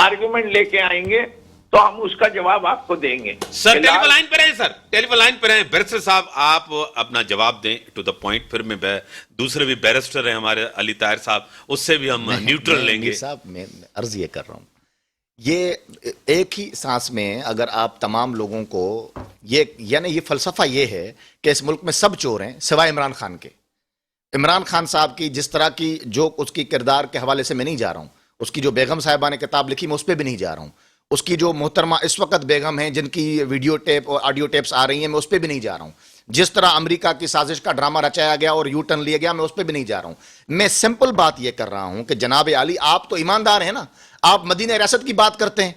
आर्गुमेंट लेके आएंगे तो हम उसका जवाब आपको देंगे। सर टेलीफोन लाइन पर हैं, सर टेलीफोन लाइन पर हैं। बैरिस्टर साहब आप अपना जवाब दें टू द पॉइंट, फिर मैं दूसरे भी बैरिस्टर हैं हमारे अली ताहिर साहब, उससे भी हम न्यूट्रल लेंगे। साहब मैं अर्ज ये कर रहा हूँ, ये एक ही सांस में अगर आप तमाम लोगों को ये, यानी ये फलसफा ये है कि इस मुल्क में सब चोर हैं सिवाय इमरान खान के। इमरान खान साहब की जिस तरह की जो उसकी किरदार के हवाले से मैं नहीं जा रहा हूँ, उसकी जो बेगम साहिबा ने किताब लिखी मैं उस पर भी नहीं जा रहा हूँ, उसकी जो मोहतरमा इस वक्त बेगम हैं जिनकी वीडियो टेप और ऑडियो टेप्स आ रही हैं मैं उस पर भी नहीं जा रहा हूँ, जिस तरह अमेरिका की साजिश का ड्रामा रचाया गया और यू टर्न लिया गया मैं उस पर भी नहीं जा रहा हूँ। मैं सिंपल बात यह कर रहा हूँ कि जनाब आली आप तो ईमानदार हैं ना, आप मदीना रियासत की बात करते हैं,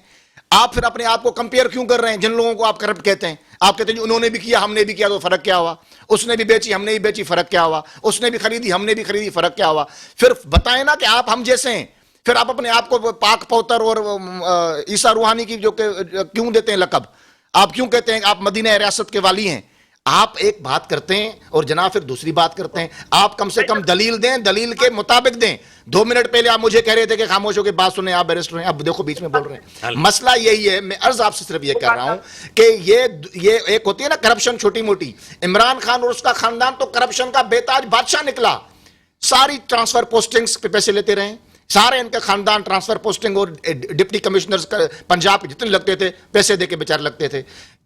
आप फिर अपने आप को कंपेयर क्यों कर रहे हैं जिन लोगों को आप करप्ट कहते हैं? आप कहते हैं उन्होंने भी किया हमने भी किया तो फर्क क्या हुआ, उसने भी बेची हमने भी बेची फर्क क्या हुआ, उसने भी खरीदी हमने भी खरीदी फर्क क्या हुआ? फिर बताएं ना कि आप हम जैसे हैं, फिर आप अपने आप को पाक पौतर और ईसा रूहानी की जो क्यों देते हैं लकब? आप क्यों कहते हैं आप मदीना रियासत के वाली हैं? आप एक बात करते हैं और जनाब फिर दूसरी बात करते हैं। आप कम से कम दलील दें, दलील के मुताबिक दें। 2 मिनट पहले आप मुझे कह रहे थे कि खामोश होकर बात सुने, आप बैरिस्टर हैं, अब देखो बीच में बोल रहे हैं। मसला यही है, मैं अर्ज आपसे सिर्फ ये कर रहा हूं कि ये एक होती है ना करप्शन छोटी मोटी, इमरान खान और उसका खानदान तो करप्शन का बेताज बादशाह निकला। सारी ट्रांसफर पोस्टिंग्स पे पैसे लेते रहे, सारे इनका खानदान ट्रांसफर पोस्टिंग और डिप्टी कमिश्नर्स पंजाब के जितने लगते थे पैसे देके बेचारे लगते थे।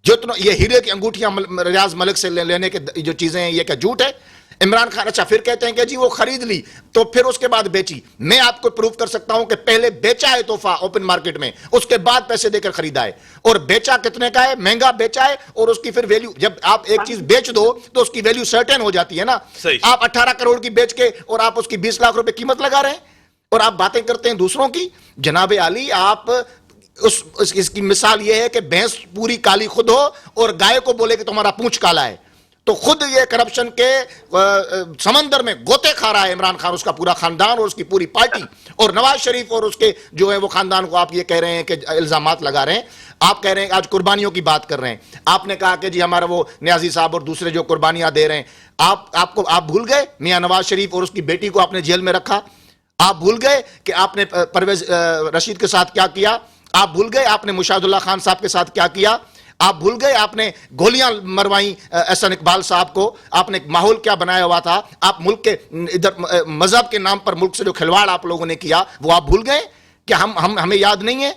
जितना ये हीरे की अंगूठियां रियाज मलिक से लेने के जो चीजें हैं ये क्या झूठ है? इमरान खान अच्छा फिर कहते हैं कि जी वो खरीद ली तो फिर उसके बाद बेची। मैं आपको प्रूव कर सकता हूं कि पहले बेचा है तोहफा ओपन मार्केट में, उसके बाद पैसे देकर खरीदा है, और बेचा कितने का है? महंगा बेचा है, और उसकी फिर वैल्यू, जब आप एक चीज बेच दो तो उसकी वैल्यू सर्टेन हो जाती है ना। आप 18 करोड़ की बेच के और आप उसकी 20 लाख रुपए कीमत लगा रहे हैं और आप बातें करते हैं दूसरों की। जनाब आली आप इसकी मिसाल यह है कि भैंस पूरी काली खुद हो और गाय को बोले कि तुम्हारा पूंछ काला है, तो खुद ये करप्शन के समंदर में गोते खा रहा है इमरान खान, उसका पूरा खानदान और उसकी पूरी पार्टी, और नवाज शरीफ और उसके जो है वो खानदान को आप ये कह रहे हैं कि इल्जामात लगा रहे हैं। आप कह रहे हैं आज कुर्बानियों की बात कर रहे हैं, आपने कहा कि जी हमारा वो न्याजी साहब और दूसरे जो कुर्बानियां दे रहे हैं, आप भूल गए मियां नवाज शरीफ और उसकी बेटी को आपने जेल में रखा? आप भूल गए कि आपने परवेज रशीद के साथ क्या किया? आप भूल गए आपने मुशाहिदुल्लाह खान साहब के साथ क्या किया? आप भूल गए आपने गोलियां मरवाई एहसन इकबाल साहब को? आपने एक माहौल क्या बनाया हुआ था? आप मुल्क के इधर मजहब के नाम पर मुल्क से जो खिलवाड़ आप लोगों ने किया वो आप भूल गए? क्या हमें याद नहीं है?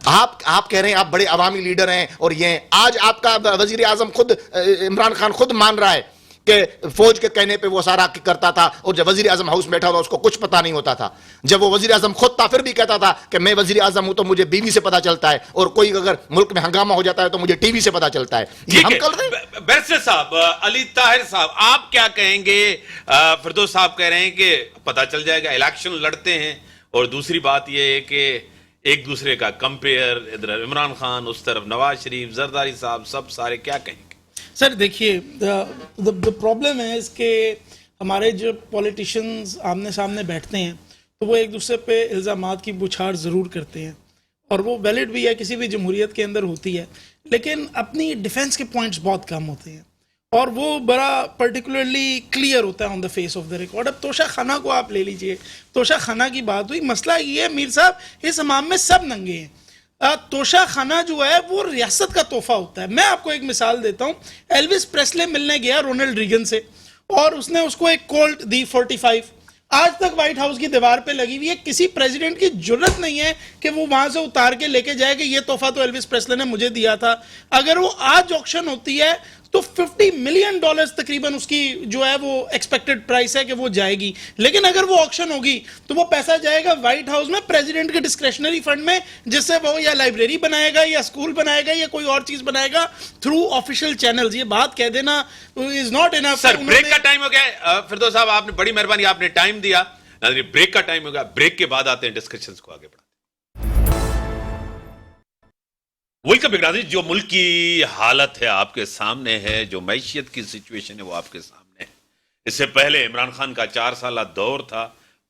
आप कह रहे हैं आप बड़े अवामी लीडर हैं, और ये आज आपका वजीर आजम खुद इमरान खान खुद मान रहा है कि फौज के कहने पे वो सारा करता था, और जब वजीर आजम हाउस में बैठा था उसको कुछ पता नहीं होता था। जब वो वजीर आजम खुद था फिर भी कहता था कि मैं वजीर आजम हूं तो मुझे बीवी से पता चलता है, और कोई अगर मुल्क में हंगामा हो जाता है तो मुझे टीवी से पता चलता है। ये हम कर रहे हैं। बैरिस्टर साहब, अली ताहिर साहब आप क्या कहेंगे? फिरदौस साहब कह रहे हैं कि पता चल जाएगा, इलेक्शन लड़ते हैं, और दूसरी बात यह है कि एक दूसरे का कंपेयर, इधर इमरान खान उस तरफ नवाज शरीफ, जरदारी साहब, सब सारे, क्या कहेंगे? सर देखिए, द प्रॉब्लम है इसके हमारे जो पॉलिटिशियंस आमने सामने बैठते हैं तो वो एक दूसरे पे इल्ज़ामात की बुछार ज़रूर करते हैं, और वो वैलिड भी है, किसी भी जमहूरियत के अंदर होती है, लेकिन अपनी डिफेंस के पॉइंट्स बहुत कम होते हैं, और वो बड़ा पर्टिकुलरली क्लियर होता है on the face of the record. अब तोशा खाना को आप ले लीजिए, तोशा खाना की बात हुई, मसला ये है मीर साहब इस हमाम में सब नंगे हैं। तोशा खाना जो है वो रियासत का तोहफा होता है। मैं आपको एक मिसाल देता हूँ, एल्विस प्रेस्ले मिलने गया रोनाल्ड रीगन से और उसने उसको एक कोल्ट दी 45, आज तक व्हाइट हाउस की दीवार पे लगी हुई है। किसी प्रेसिडेंट की जरूरत नहीं है कि वो वहां से उतार के लेके जाए कि ये तोहफा तो एल्विस प्रेस्ले ने मुझे दिया था। अगर वो आज ऑक्शन होती है तो $50 मिलियन तकरीबन उसकी जो है वो एक्सपेक्टेड प्राइस है कि वो जाएगी, लेकिन अगर वो ऑक्शन होगी तो वो पैसा जाएगा व्हाइट हाउस में प्रेसिडेंट के डिस्क्रेशनरी फंड में, जिससे वो या लाइब्रेरी बनाएगा या स्कूल बनाएगा या कोई और चीज बनाएगा थ्रू ऑफिशियल चैनल्स। ये बात कह देना is not enough. Sir break का टाइम हो गया। फिरदौस साहब आपने बड़ी मेहरबानी, आपने टाइम दिया। ब्रेक का टाइम हो गया, ब्रेक के बाद आते हैं डिस्कशंस को आगे बढ़ाते हैं। वेलकम नाज़रीन, जो मुल्क की हालत है आपके सामने है, जो मैशियत की सिचुएशन है वो आपके सामने है। इससे पहले इमरान खान का 4 साल दौर था,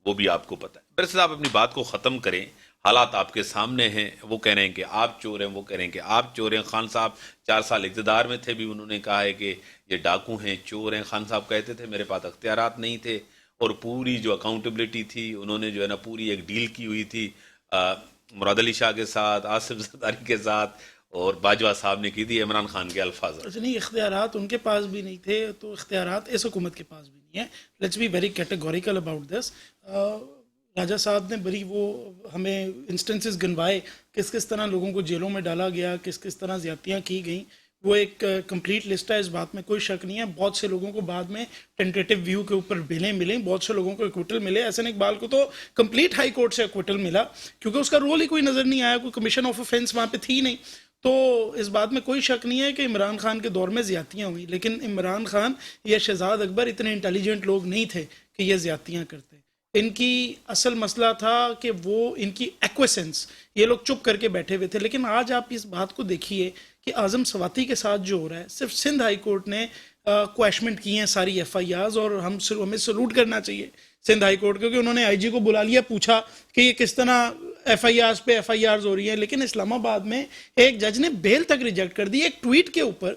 वो भी आपको पता है। वैसे आप अपनी बात को ख़त्म करें, हालात आपके सामने हैं। वो कह रहे हैं कि आप चोर हैं, वो कह रहे हैं कि आप चोर हैं। खान साहब 4 साल इक़्तिदार में थे, भी उन्होंने कहा है कि ये डाकू हैं, चोर हैं। खान साहब कहते थे मेरे पास अख्तियारात नहीं थे, और पूरी जो अकाउंटेबिलिटी थी उन्होंने जो है ना पूरी एक डील की हुई थी मुराद अली शाह के साथ, आसिफ जरदारी के साथ, और बाजवा साहब ने की थी इमरान खान के अल्फाज। अच्छा, नहीं, इख्तियारात उनके पास भी नहीं थे तो इख्तियारात इस हुकूमत के पास भी नहीं है। Let's be very categorical about this. राजा साहब ने बड़ी वो हमें इंस्टेंसेस गिनवाए किस किस तरह लोगों को जेलों में डाला गया, किस किस तरह ज़्यादतियाँ की गई। वो एक कंप्लीट लिस्ट है, इस बात में कोई शक नहीं है। बहुत से लोगों को बाद में टेंटेटिव व्यू के ऊपर बेलें मिली, बहुत से लोगों को एक्विटल मिले। एहसन इकबाल को तो कंप्लीट हाई कोर्ट से एक्विटल मिला, क्योंकि उसका रोल ही कोई नज़र नहीं आया, कोई कमीशन ऑफ ऑफेंस वहाँ पे थी नहीं। तो इस बात में कोई शक नहीं है कि इमरान खान के दौर में ज़्यादतियाँ हुई, लेकिन इमरान खान या शहजाद अकबर इतने इंटेलिजेंट लोग नहीं थे कि ये ज़्यादतियाँ करते। इनकी असल मसला था कि वो इनकी एक्वेसेंस, ये लोग चुप करके बैठे हुए थे। लेकिन आज आप इस बात को देखिए कि आज़म सवाती के साथ जो हो रहा है, सिर्फ सिंध हाई कोर्ट ने क्वैशमेंट की हैं सारी FIRs, और हमें सलूट करना चाहिए सिंध हाई कोर्ट, क्योंकि उन्होंने IG को बुला लिया, पूछा कि ये किस तरह FIRs पे FIRs हो रही हैं। लेकिन इस्लामाबाद में एक जज ने बेल तक रिजेक्ट कर दी एक ट्वीट के ऊपर।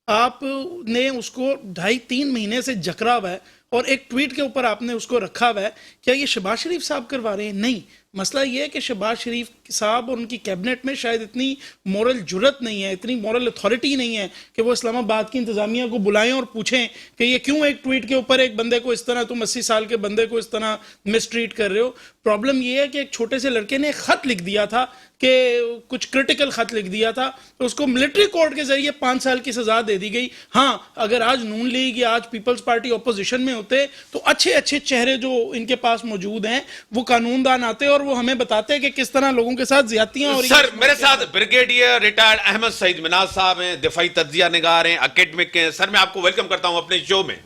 आपने उसको 2.5-3 महीने से जकरा हुआ है, और एक ट्वीट के ऊपर आपने उसको रखा हुआ है। क्या ये शहबाज शरीफ साहब करवा रहे हैं? नहीं, मसला ये है कि शहबाज शरीफ साहब और उनकी कैबिनेट में शायद इतनी मॉरल जुर्रत नहीं है, इतनी मॉरल अथॉरिटी नहीं है कि वो इस्लामाबाद की इंतज़ामिया को बुलाएं और पूछें कि ये क्यों एक ट्वीट के ऊपर एक बंदे को इस तरह, तुम 80 साल के बंदे को इस तरह मिसट्रीट कर रहे हो। प्रॉब्लम ये है कि एक छोटे से लड़के ने खत लिख दिया था, कि कुछ क्रिटिकल खत लिख दिया था, तो उसको मिलिट्री कोर्ट के जरिए 5 साल की सजा दे दी गई। हाँ, अगर आज नून लीग या आज पीपल्स पार्टी ऑपोजिशन में होते तो अच्छे अच्छे चेहरे जो इनके पास मौजूद हैं वो कानूनदान आते और वो हमें बताते कि किस तरह लोगों के साथ ज्यादतियां हो रही हैं। सर, मेरे साथ ब्रिगेडियर रिटायर्ड अहमद सईद मिनाज साहब हैं, दिफाई तज्जिया निगार हैं, एकेडमिक हैं। सर, मैं आपको वेलकम करता हूं अपने शो में।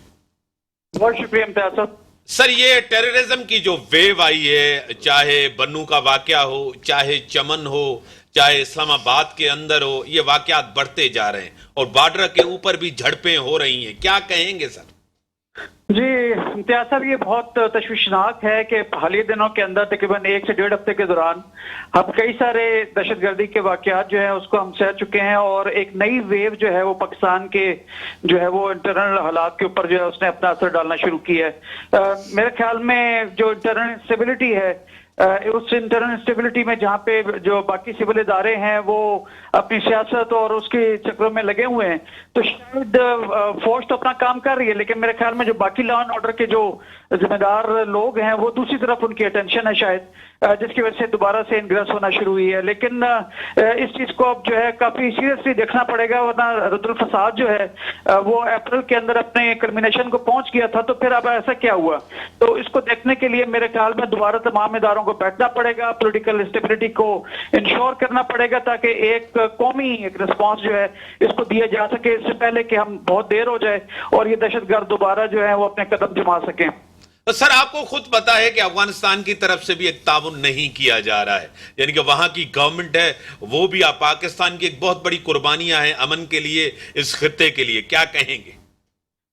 बहुत शुक्रिया इम्तियाज साहब। सर, ये टेररिज्म की जो वेव आई है, चाहे बन्नू का वाकया हो, चाहे चमन हो, चाहे इस्लामाबाद के अंदर हो, ये वाकयात बढ़ते जा रहे हैं और बॉर्डर के ऊपर भी झड़पें हो रही हैं, क्या कहेंगे सर? जी इम्तियाज साहब, ये बहुत तशवीशनाक है कि हालिया दिनों के अंदर तकरीबन 1 से 1.5 हफ्ते के दौरान हम कई सारे दहशतगर्दी के वाकयात जो है उसको हम सह चुके हैं, और एक नई वेव जो है वो पाकिस्तान के जो है वो इंटरनल हालात के ऊपर जो है उसने अपना असर डालना शुरू किया है। मेरे ख्याल में जो इंटरनल इंस्टेबिलिटी है, उस इंटरनल इंस्टेबिलिटी में जहाँ पे जो बाकी सिविल इदारे हैं वो अपनी सियासत और उसके चक्रों में लगे हुए हैं, तो शायद फौज तो अपना काम कर रही है, लेकिन मेरे ख्याल में जो बाकी लॉ एंड ऑर्डर के जो जिम्मेदार लोग हैं वो दूसरी तरफ उनकी अटेंशन है शायद, जिसकी वजह से दोबारा से इनग्रेस होना शुरू हुई है। लेकिन इस चीज को अब जो है काफी सीरियसली देखना पड़ेगा, वरना रद्दुल फसाद जो है वो अप्रैल के अंदर अपने कल्मिनेशन को पहुंच गया था, तो फिर अब ऐसा क्या हुआ? तो इसको देखने के लिए मेरे ख्याल में दोबारा तमाम इदारों को बैठना पड़ेगा, पॉलिटिकल स्टेबिलिटी को इंश्योर करना पड़ेगा, ताकि एक कौमी एक रिस्पॉन्स जो है इसको दिया जा सके, इससे पहले कि हम बहुत देर हो जाए और ये दहशतगर्द दोबारा जो है वो अपने कदम जमा सकें। तो सर, आपको खुद पता है कि अफगानिस्तान की तरफ से भी एक ताउन नहीं किया जा रहा है, यानी कि वहां की गवर्नमेंट है वो भी पाकिस्तान की एक बहुत बड़ी कुर्बानियां हैं अमन के लिए, इस खित्ते के लिए, क्या कहेंगे?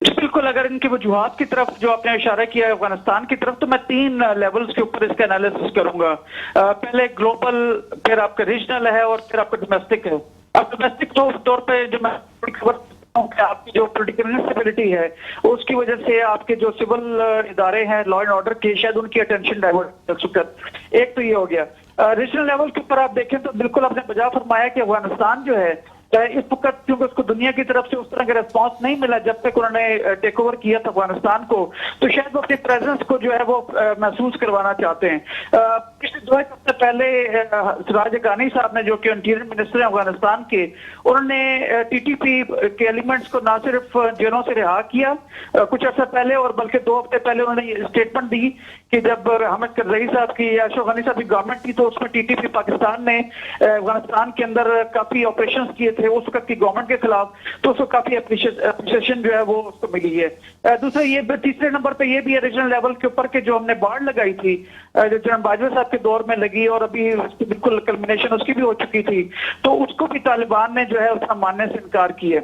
बिल्कुल, अगर इनकी वजूहात की तरफ जो आपने इशारा किया है अफगानिस्तान की तरफ, तो मैं 3 लेवल्स के ऊपर इसका एनालिसिस करूंगा। पहले ग्लोबल, फिर आपका रीजनल है और फिर आपका डोमेस्टिक है। अब डोमेस्टिक तौर पर जो मैं खबर आपकी जो पॉलिटिकल इंस्टेबिलिटी है उसकी वजह से आपके जो सिविल इदारे हैं लॉ एंड ऑर्डर के, शायद उनकी अटेंशन डाइवर्ट कर चुका। एक तो ये हो गया। रीजनल लेवल के ऊपर आप देखें तो बिल्कुल आपने बजा फरमाया कि अफगानिस्तान जो है इस वक्त क्योंकि उसको दुनिया की तरफ से उस तरह का रिस्पॉन्स नहीं मिला जब तक उन्होंने टेक ओवर किया था अफगानिस्तान को, तो शायद वो अपनी प्रेजेंस को जो है वो महसूस करवाना चाहते हैं। पिछले 2 हफ्ते पहले सिराज हक्कानी साहब ने, जो कि इंटीरियर मिनिस्टर हैं अफगानिस्तान के, उन्होंने TTP के एलिमेंट्स को ना सिर्फ जेलों से रिहा किया कुछ अर्सा पहले, और बल्कि 2 हफ्ते पहले उन्होंने स्टेटमेंट दी कि जब हामिद करजई साहब की या अशरफ गनी साहब की गवर्नमेंट थी तो उसमें TTP पाकिस्तान ने अफगानिस्तान के अंदर काफी ऑपरेशन किए थे उस वक्त की गवर्नमेंट के खिलाफ, तो उसको काफी अप्रिशिएशन जो है वो उसको मिली है। दूसरा ये, तीसरे नंबर पे ये भी है रीजनल लेवल के ऊपर के जो हमने बाढ़ लगाई थी, जो जनरल बाजवा साहब के दौर में लगी और अभी उसकी बिल्कुल कल्मिनेशन उसकी भी हो चुकी थी, तो उसको भी तालिबान ने जो है उसका मानने से इनकार किया।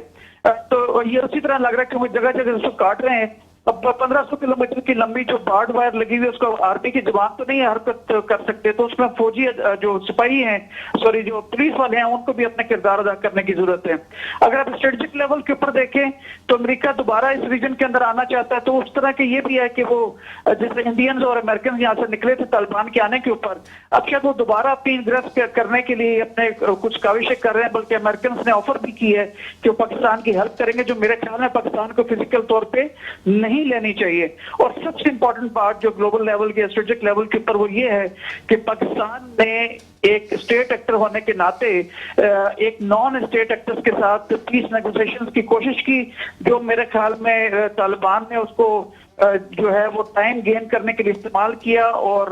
तो ये उसी तरह लग रहा है कि वो जगह जगह उसको काट रहे हैं। अब 1500 किलोमीटर की लंबी जो बार्ड वायर लगी हुई है उसको आर्मी की जवान तो नहीं हरकत कर सकते, तो उसमें फौजी जो सिपाही हैं, सॉरी जो पुलिस वाले हैं, उनको भी अपना किरदार अदा करने की जरूरत है। अगर आप स्ट्रेटेजिक लेवल के ऊपर देखें तो अमेरिका दोबारा इस रीजन के अंदर आना चाहता है, तो उस तरह के ये भी है कि वो जैसे इंडियंस और अमेरिकन यहाँ से निकले थे तालिबान के आने के ऊपर, अब शायद वो दोबारा अपनी ग्रस्त करने के लिए अपने कुछ काविशें कर रहे हैं, बल्कि अमेरिकन ने ऑफर भी की है कि वो पाकिस्तान की हेल्प करेंगे, जो मेरे ख्याल में पाकिस्तान को फिजिकल तौर पर नहीं लेनी चाहिए। और सबसे इंपॉर्टेंट बात जो ग्लोबल लेवल के स्ट्रेटेजिक लेवल के ऊपर वो ये है कि पाकिस्तान ने एक स्टेट एक्टर होने के नाते एक नॉन स्टेट एक्टर्स के साथ पीस नेगोशिएशंस की कोशिश की, जो मेरे ख्याल में तालिबान ने उसको जो है वो टाइम गेन करने के लिए इस्तेमाल किया, और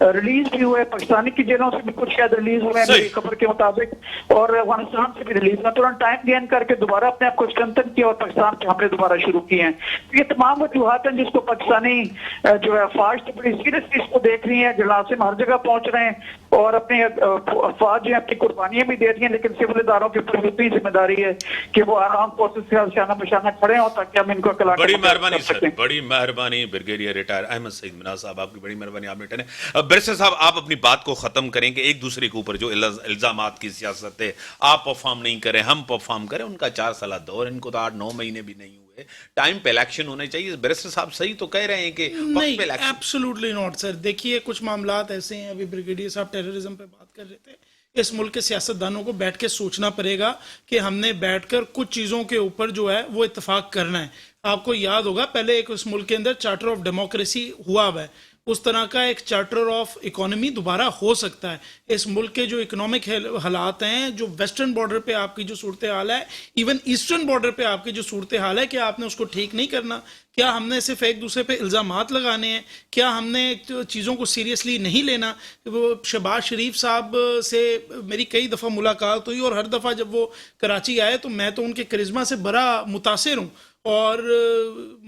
रिलीज भी हुए, पाकिस्तानी की जेलों से भी कुछ शायद रिलीज हुए मेरी खबर के मुताबिक, और अफगानिस्तान से भी रिलीज हुआ, तो उन्होंने टाइम गेन करके दोबारा अपने आप को स्ट्रेंथन किया और पाकिस्तान पे हमले दोबारा शुरू किए हैं। तो ये तमाम वजूहात हैं जिसको पाकिस्तानी जो है फौज तो बड़ी सीरियसली इसको देख रही है, जलासिम हर जगह पहुंच रहे हैं और अपने फौज जो है अपनी कुर्बानियां भी दे रही है, लेकिन सिविल इदारों के ऊपर इतनी जिम्मेदारी है कि वो आर्म फोर्सेस के साथ शाना बशाना खड़े हों ताकि हम इनको कला बड़ी मेहरबानी सर, बड़ी मेहरबानी ब्रिगेडियर रिटायर अहमद सईद मिनाज साहब, आपकी बड़ी मेहरबानी, आपने टने। बैरिस्टर साहब, आप अपनी बात को खत्म करें कि एक दूसरे के ऊपर जो इल्जामात की सियासत है, आप परफॉर्म नहीं करें हम परफॉर्म करें, उनका 4 साल दौर, इनको तो 8-9 महीने भी नहीं हुए, टाइम पे इलेक्शन होने चाहिए। बैरिस्टर साहब सही तो कह रहे हैं कि नहीं, एब्सोल्युटली नॉट सर। देखिए कुछ मामलात ऐसे हैं, अभी ब्रिगेडियर साहब टेररिज्म पे बात कर रहे थे, इस मुल्क के सियासतदानों को बैठ के सोचना पड़ेगा कि हमने बैठकर कुछ चीज़ों के ऊपर जो है वो इत्तेफाक करना है। आपको याद होगा पहले एक उस मुल्क के अंदर चार्टर ऑफ डेमोक्रेसी हुआ हुआ है, उस तरह का एक चार्टर ऑफ इकोनॉमी दोबारा हो सकता है। इस मुल्क के जो इकोनॉमिक हालात हैं, जो वेस्टर्न बॉर्डर पे आपकी जो सूरत हाल है, इवन ईस्टर्न बॉर्डर पे आपकी जो सूरत हाल है, क्या आपने उसको ठीक नहीं करना? क्या हमने सिर्फ एक दूसरे पे इल्ज़ामात लगाने हैं? क्या हमने चीज़ों को सीरियसली नहीं लेना? वो शहबाज शरीफ साहब से मेरी कई दफ़ा मुलाकात हुई और हर दफ़ा जब वो कराची आए तो मैं तो उनके करिश्मा से बड़ा मुतासिर हूँ, और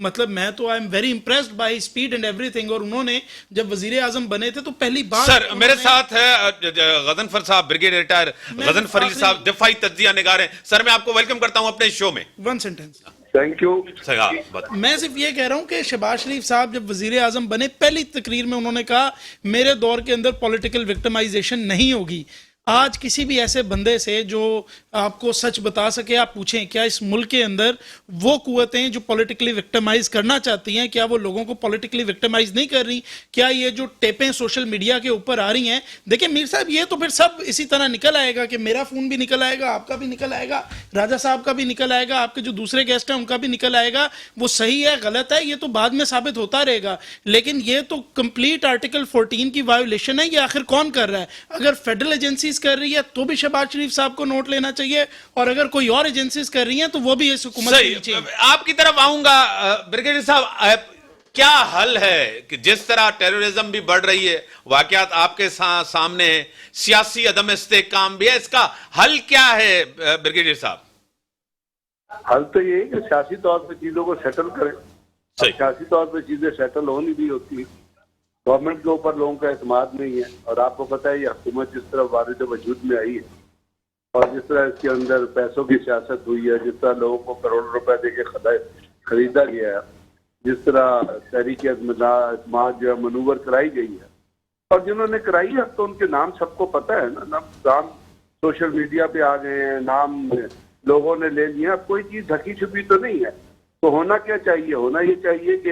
मतलब मैं तो I am very impressed by speed and everything. और उन्होंने जब वजीर आजम बने थे तो पहली बार सर मेरे साथ है गजनफर साहब, ब्रिगेडियर रिटायर गजनफर अली साहब, दिफाई तज्जिया निगार हैं। सर मैं आपको वेलकम करता हूं अपने शो में। One sentence, thank you. मैं सिर्फ ये कह रहा हूं कि शहबाज शरीफ साहब जब वजीर आजम बने, पहली तकरीर में उन्होंने कहा मेरे दौर के अंदर पॉलिटिकल विक्टिमाइजेशन नहीं होगी। आज किसी भी ऐसे बंदे से जो आपको सच बता सके, आप पूछें क्या इस मुल्क के अंदर वो कुव्वतें जो पॉलिटिकली विक्टिमाइज करना चाहती हैं, क्या वो लोगों को पॉलिटिकली विक्टिमाइज नहीं कर रही? क्या ये जो टेपें सोशल मीडिया के ऊपर आ रही हैं, देखिए मीर साहब ये तो फिर सब इसी तरह निकल आएगा कि मेरा फोन भी निकल आएगा, आपका भी निकल आएगा, राजा साहब का भी निकल आएगा, आपके जो दूसरे गेस्ट हैं उनका भी निकल आएगा। वो सही है गलत है ये तो बाद में साबित होता रहेगा, लेकिन ये तो कंप्लीट आर्टिकल 14 की वायोलेशन है। ये आखिर कौन कर रहा है? अगर फेडरल एजेंसी कर रही है तो भी शहबाज शरीफ साहब को नोट लेना चाहिए, और अगर कोई और एजेंसीज कर रही हैं तो वो भी इस हुकूमत के नीचे। आपकी तरफ आऊंगा ब्रिगेडियर साहब, क्या हल है कि जिस तरह टेररिज्म भी बढ़ रही है, वाकयात आपके सामने है, सियासी अदम इस्तेहकाम भी है, इसका हल क्या है ब्रिगेडियर साहब? हल तो ये है कि सियासी तौर पर चीजों को सेटल करें। सियासी तौर पर चीजें सेटल हो नहीं भी होती, गवर्नमेंट के ऊपर लोगों का एतमाद नहीं है। और आपको पता है ये हुकूमत जिस तरह वारिद वजूद में आई है और जिस तरह इसके अंदर पैसों की सियासत हुई है, जिस तरह लोगों को करोड़ रुपए देके खरीदा गया है, जिस तरह तहरीक एतमाद जो है मनूवर कराई गई है, और जिन्होंने कराई है तो उनके नाम सबको पता है ना, नाम सोशल मीडिया पे आ गए हैं, नाम लोगों ने ले लिया। अब कोई चीज ढकी छुपी तो नहीं है। तो होना क्या चाहिए? होना ये चाहिए कि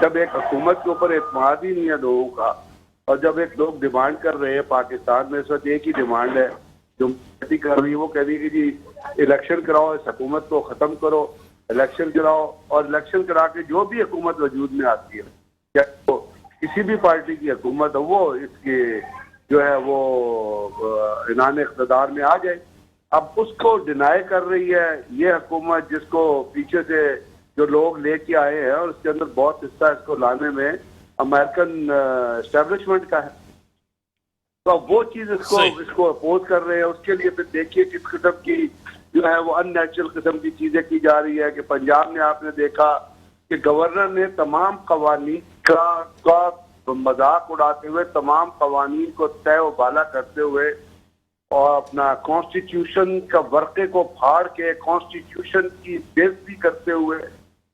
जब एक हुकूमत के ऊपर एतमाद ही नहीं है लोगों का, और जब एक लोग डिमांड कर रहे हैं, पाकिस्तान में इस वक्त एक ही डिमांड है जो पार्टी कर रही है, वो कह रही है कि जी इलेक्शन कराओ, इस हुकूमत को ख़त्म करो, इलेक्शन कराओ, और इलेक्शन करा के जो भी हुकूमत वजूद में आती है, क्या तो किसी भी पार्टी की हुकूमत हो, वो इसके जो है वो इनान इक़्तिदार में आ जाए। अब उसको डिनाई कर रही है ये हुकूमत, जिसको पीछे से जो लोग लेके आए हैं, और उसके अंदर बहुत हिस्सा इसको लाने में अमेरिकन एस्टेब्लिशमेंट का है। तो अब वो चीज इसको अपोज कर रहे हैं। उसके लिए फिर देखिए किस किस्म की जो है वो अननेचुरल किस्म की चीजें की जा रही है कि पंजाब में आपने देखा कि गवर्नर ने तमाम कवानीन का मजाक उड़ाते हुए, तमाम कवानीन को तय उबाला करते हुए, और अपना कॉन्स्टिट्यूशन का वर्के को फाड़ के कॉन्स्टिट्यूशन की बेइज्जती करते हुए,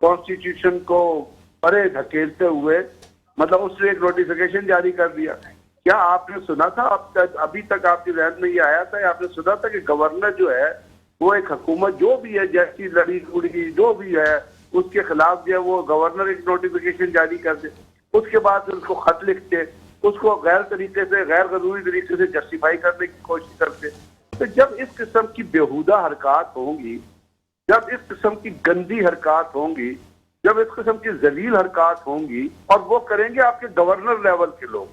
कॉन्स्टिट्यूशन को परे धकेलते हुए मतलब उसने एक नोटिफिकेशन जारी कर दिया। क्या आपने सुना था, अब तक अभी तक आपकी जहन में ये आया था, आपने सुना था कि गवर्नर जो है वो एक हुकूमत जो भी है, जैसी लड़ी उड़ी जो भी है, उसके खिलाफ जो है वो गवर्नर एक नोटिफिकेशन जारी कर दे, उसके बाद उसको खत लिखते, उसको गैर तरीके से, गैर कानूनी तरीके से जस्टिफाई करने की कोशिश करते। तो जब इस किस्म की बेहुदा हरकत होंगी, जब इस किस्म की गंदी हरकत होंगी, जब इस किस्म की जलील हरकत होंगी, और वो करेंगे आपके गवर्नर लेवल के लोग,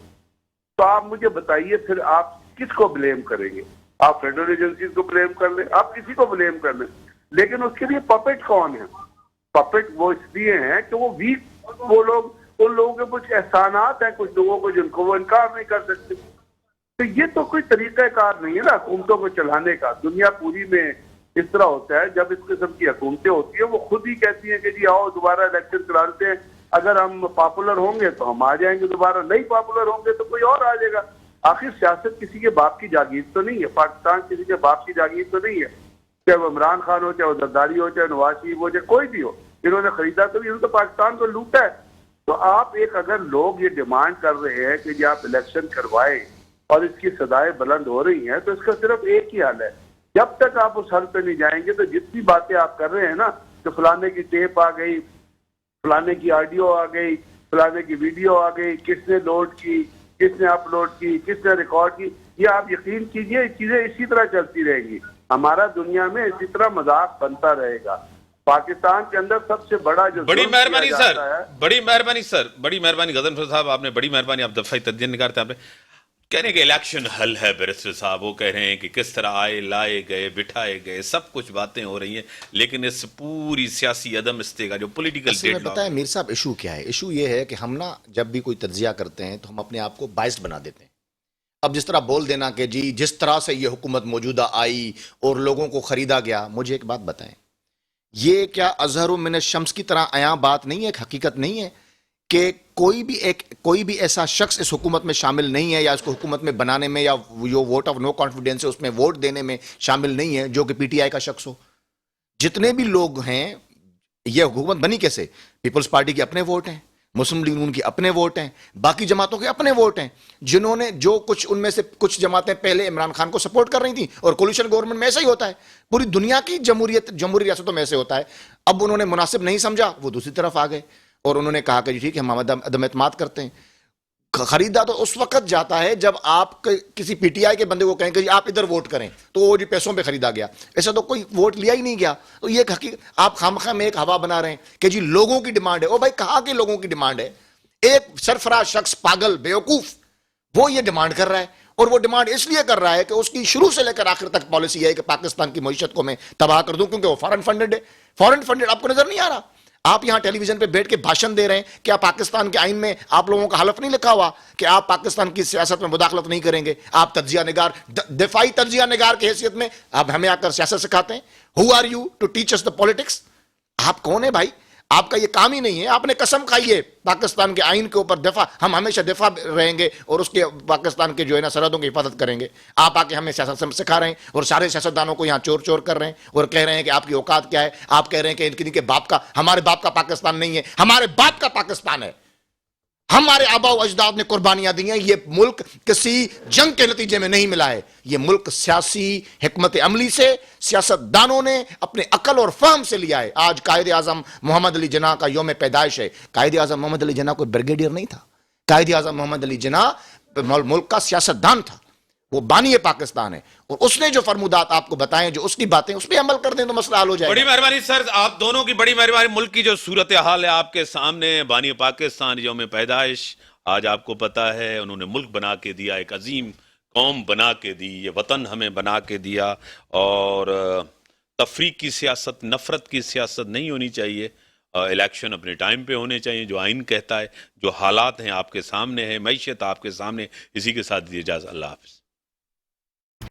तो आप मुझे बताइए फिर आप किसको ब्लेम करेंगे? आप फेडरल एजेंसीज को ब्लेम कर लें, आप किसी को ब्लेम कर लें, लेकिन उसके लिए पपेट कौन है? पपेट वो इसलिए हैं कि वो वीक, वो लोग, उन लोगों के कुछ एहसानात हैं कुछ लोगों को जिनको वो इनकार नहीं कर सकते। तो ये तो कोई तरीकाकार नहीं है ना हुकूमतों को चलाने का। दुनिया पूरी में इस तरह होता है, जब इस किस्म की हुकूमतें होती है वो खुद ही कहती हैं कि जी आओ दोबारा इलेक्शन करा लेते हैं, अगर हम पॉपुलर होंगे तो हम आ जाएंगे दोबारा, नहीं पॉपुलर होंगे तो कोई और आ जाएगा। आखिर सियासत किसी के बाप की जागीर तो नहीं है, पाकिस्तान किसी के बाप की जागीर तो नहीं है, चाहे वो इमरान खान हो, चाहे वो जरदारी हो, चाहे नवाज शरीफ हो, चाहे कोई भी हो, इन्होंने खरीदा तो नहीं, इन्होंने तो पाकिस्तान को लूटा है। तो आप एक, अगर लोग ये डिमांड कर रहे हैं कि जी आप इलेक्शन करवाएं और इसकी सदाएं बुलंद हो रही हैं, तो इसका सिर्फ एक ही हल है, जब तक आप उस हल पे नहीं जाएंगे तो जितनी बातें आप कर रहे हैं ना, कि फलाने की टेप आ गई, फलाने की ऑडियो आ गई, फलाने की वीडियो आ गई, किसने लोड की, किसने अपलोड की, किसने रिकॉर्ड की, ये आप यकीन कीजिए चीजें इसी तरह चलती रहेंगी। हमारा दुनिया में इसी तरह मजाक बनता रहेगा। पाकिस्तान के अंदर सबसे बड़ा जो बड़ी मेहरबानी सर, है, बड़ी मेहरबानी सर, बड़ी मेहरबानी गजनफर साहब, आपने बड़ी मेहरबानी, आप दफाई तदीन निकारते हैं। आपने कह रहे हैं कि इलेक्शन हल है बैरिस्टर साहब, वो कह रहे हैं कि किस तरह आए, लाए गए, बिठाए गए, सब कुछ बातें हो रही हैं, लेकिन इस पूरी सियासी अदम इस्तेगा जो पॉलिटिकल डेडलॉक, पता है मीर साहब इशू क्या है? इशू ये है कि हम ना जब भी कोई तज्जिया करते हैं तो हम अपने आप को बाइस्ड बना देते हैं। अब जिस तरह बोल देना कि जी जिस तरह से ये हुकूमत मौजूदा आई और लोगों को खरीदा गया, मुझे एक बात बताएं, ये क्या अजहर मिन शम्स की तरह आया बात नहीं है, एक हकीकत नहीं है कि कोई भी ऐसा शख्स इस हुकूमत में शामिल नहीं है या इसको हुकूमत में बनाने में या जो वोट ऑफ नो कॉन्फिडेंस है उसमें वोट देने में शामिल नहीं है जो कि पीटीआई का शख्स हो। जितने भी लोग हैं, ये हुकूमत बनी कैसे? पीपल्स पार्टी के अपने वोट हैं, मुस्लिम लीग उनके अपने वोट हैं, बाकी जमातों के अपने वोट हैं, जिन्होंने जो कुछ, उनमें से कुछ जमातें पहले इमरान खान को सपोर्ट कर रही थी, और कोलिशन गवर्नमेंट में ऐसा ही होता है, पूरी दुनिया की जमहूरी रियासतों में ऐसे होता है। अब उन्होंने मुनासिब नहीं समझा, वो दूसरी तरफ आ गए और उन्होंने कहा कि ठीक है हम अदम एतमाद करते हैं। खरीदा तो उस वक्त जाता है जब आप किसी पीटीआई के बंदे को कहें कि आप इधर वोट करें, तो वो जी पैसों पे खरीदा गया। ऐसा तो कोई वोट लिया ही नहीं गया। तो ये आप खामखा में एक हवा बना रहे हैं कि जी लोगों की डिमांड है। ओ भाई, कहां के लोगों की डिमांड है? एक सरफराज शख्स, पागल, बेवकूफ, वो ये डिमांड कर रहा है, और वो डिमांड इसलिए कर रहा है कि उसकी शुरू से लेकर आखिर तक पॉलिसी है कि पाकिस्तान की मईशत को मैं तबाह कर दूं, क्योंकि वो फॉरेन फंडेड है। फॉरेन फंडेड आपको नजर नहीं आ रहा? आप यहां टेलीविजन पे बैठ के भाषण दे रहे हैं, क्या पाकिस्तान के आइन में आप लोगों का हलफ नहीं लिखा हुआ कि आप पाकिस्तान की सियासत में मुदाखलत नहीं करेंगे? आप तज्जिया निगार, दिफाई तज्जिया निगार की हैसियत में आप हमें आकर सियासत सिखाते हैं। Who are you to teach us the politics? आप कौन है भाई? आपका ये काम ही नहीं है। आपने कसम खाई है पाकिस्तान के आइन के ऊपर दफा, हम हमेशा दफा रहेंगे और उसके पाकिस्तान के जो है ना सरहदों की हिफाजत करेंगे। आप आके हमें सियासत सिखा रहे हैं और सारे सियासतदानों को यहाँ चोर चोर कर रहे हैं और कह रहे हैं कि आपकी औकात क्या है। आप कह रहे हैं कि इनके बाप का, हमारे बाप का पाकिस्तान नहीं है, हमारे बाप का पाकिस्तान है। हमारे आबा अजदाद ने कुर्बानियां दी हैं। ये मुल्क किसी जंग के नतीजे में नहीं मिला है। ये मुल्क सियासी हिकमत अमली से सियासतदानों ने अपने अकल और फहम से लिया है। आज कायद आजम मोहम्मद अली जिन्ना का यौम पैदाइश है। कायद आजम मोहम्मद अली जिन्ना कोई ब्रिगेडियर नहीं था। कायद आजम मोहम्मद अली जिन्ना मुल्क का सियासतदान था, वो बानी पाकिस्तान है, और उसने जो फरमुदात आपको बताएं, जो उसकी बातें, उस पर अमल कर दें तो मसला हल हो जाएगा। बड़ी मेहरबानी सर, आप दोनों की बड़ी मेहरबानी। मुल्क की जो सूरत हाल है आपके सामने, बानी पाकिस्तान यौम पैदाइश आज आपको पता है, उन्होंने मुल्क बना के दिया, एक अजीम कौम बना के दी, ये वतन हमें बना के दिया। और तफरीक की सियासत, नफरत की सियासत नहीं होनी चाहिए। इलेक्शन अपने टाइम पे होने चाहिए, जो आइन कहता है, जो हालात हैं आपके सामने है, मईशत आपके सामने। इसी के साथ दीजिए इजाज़त। अल्लाह हाफ़िज़।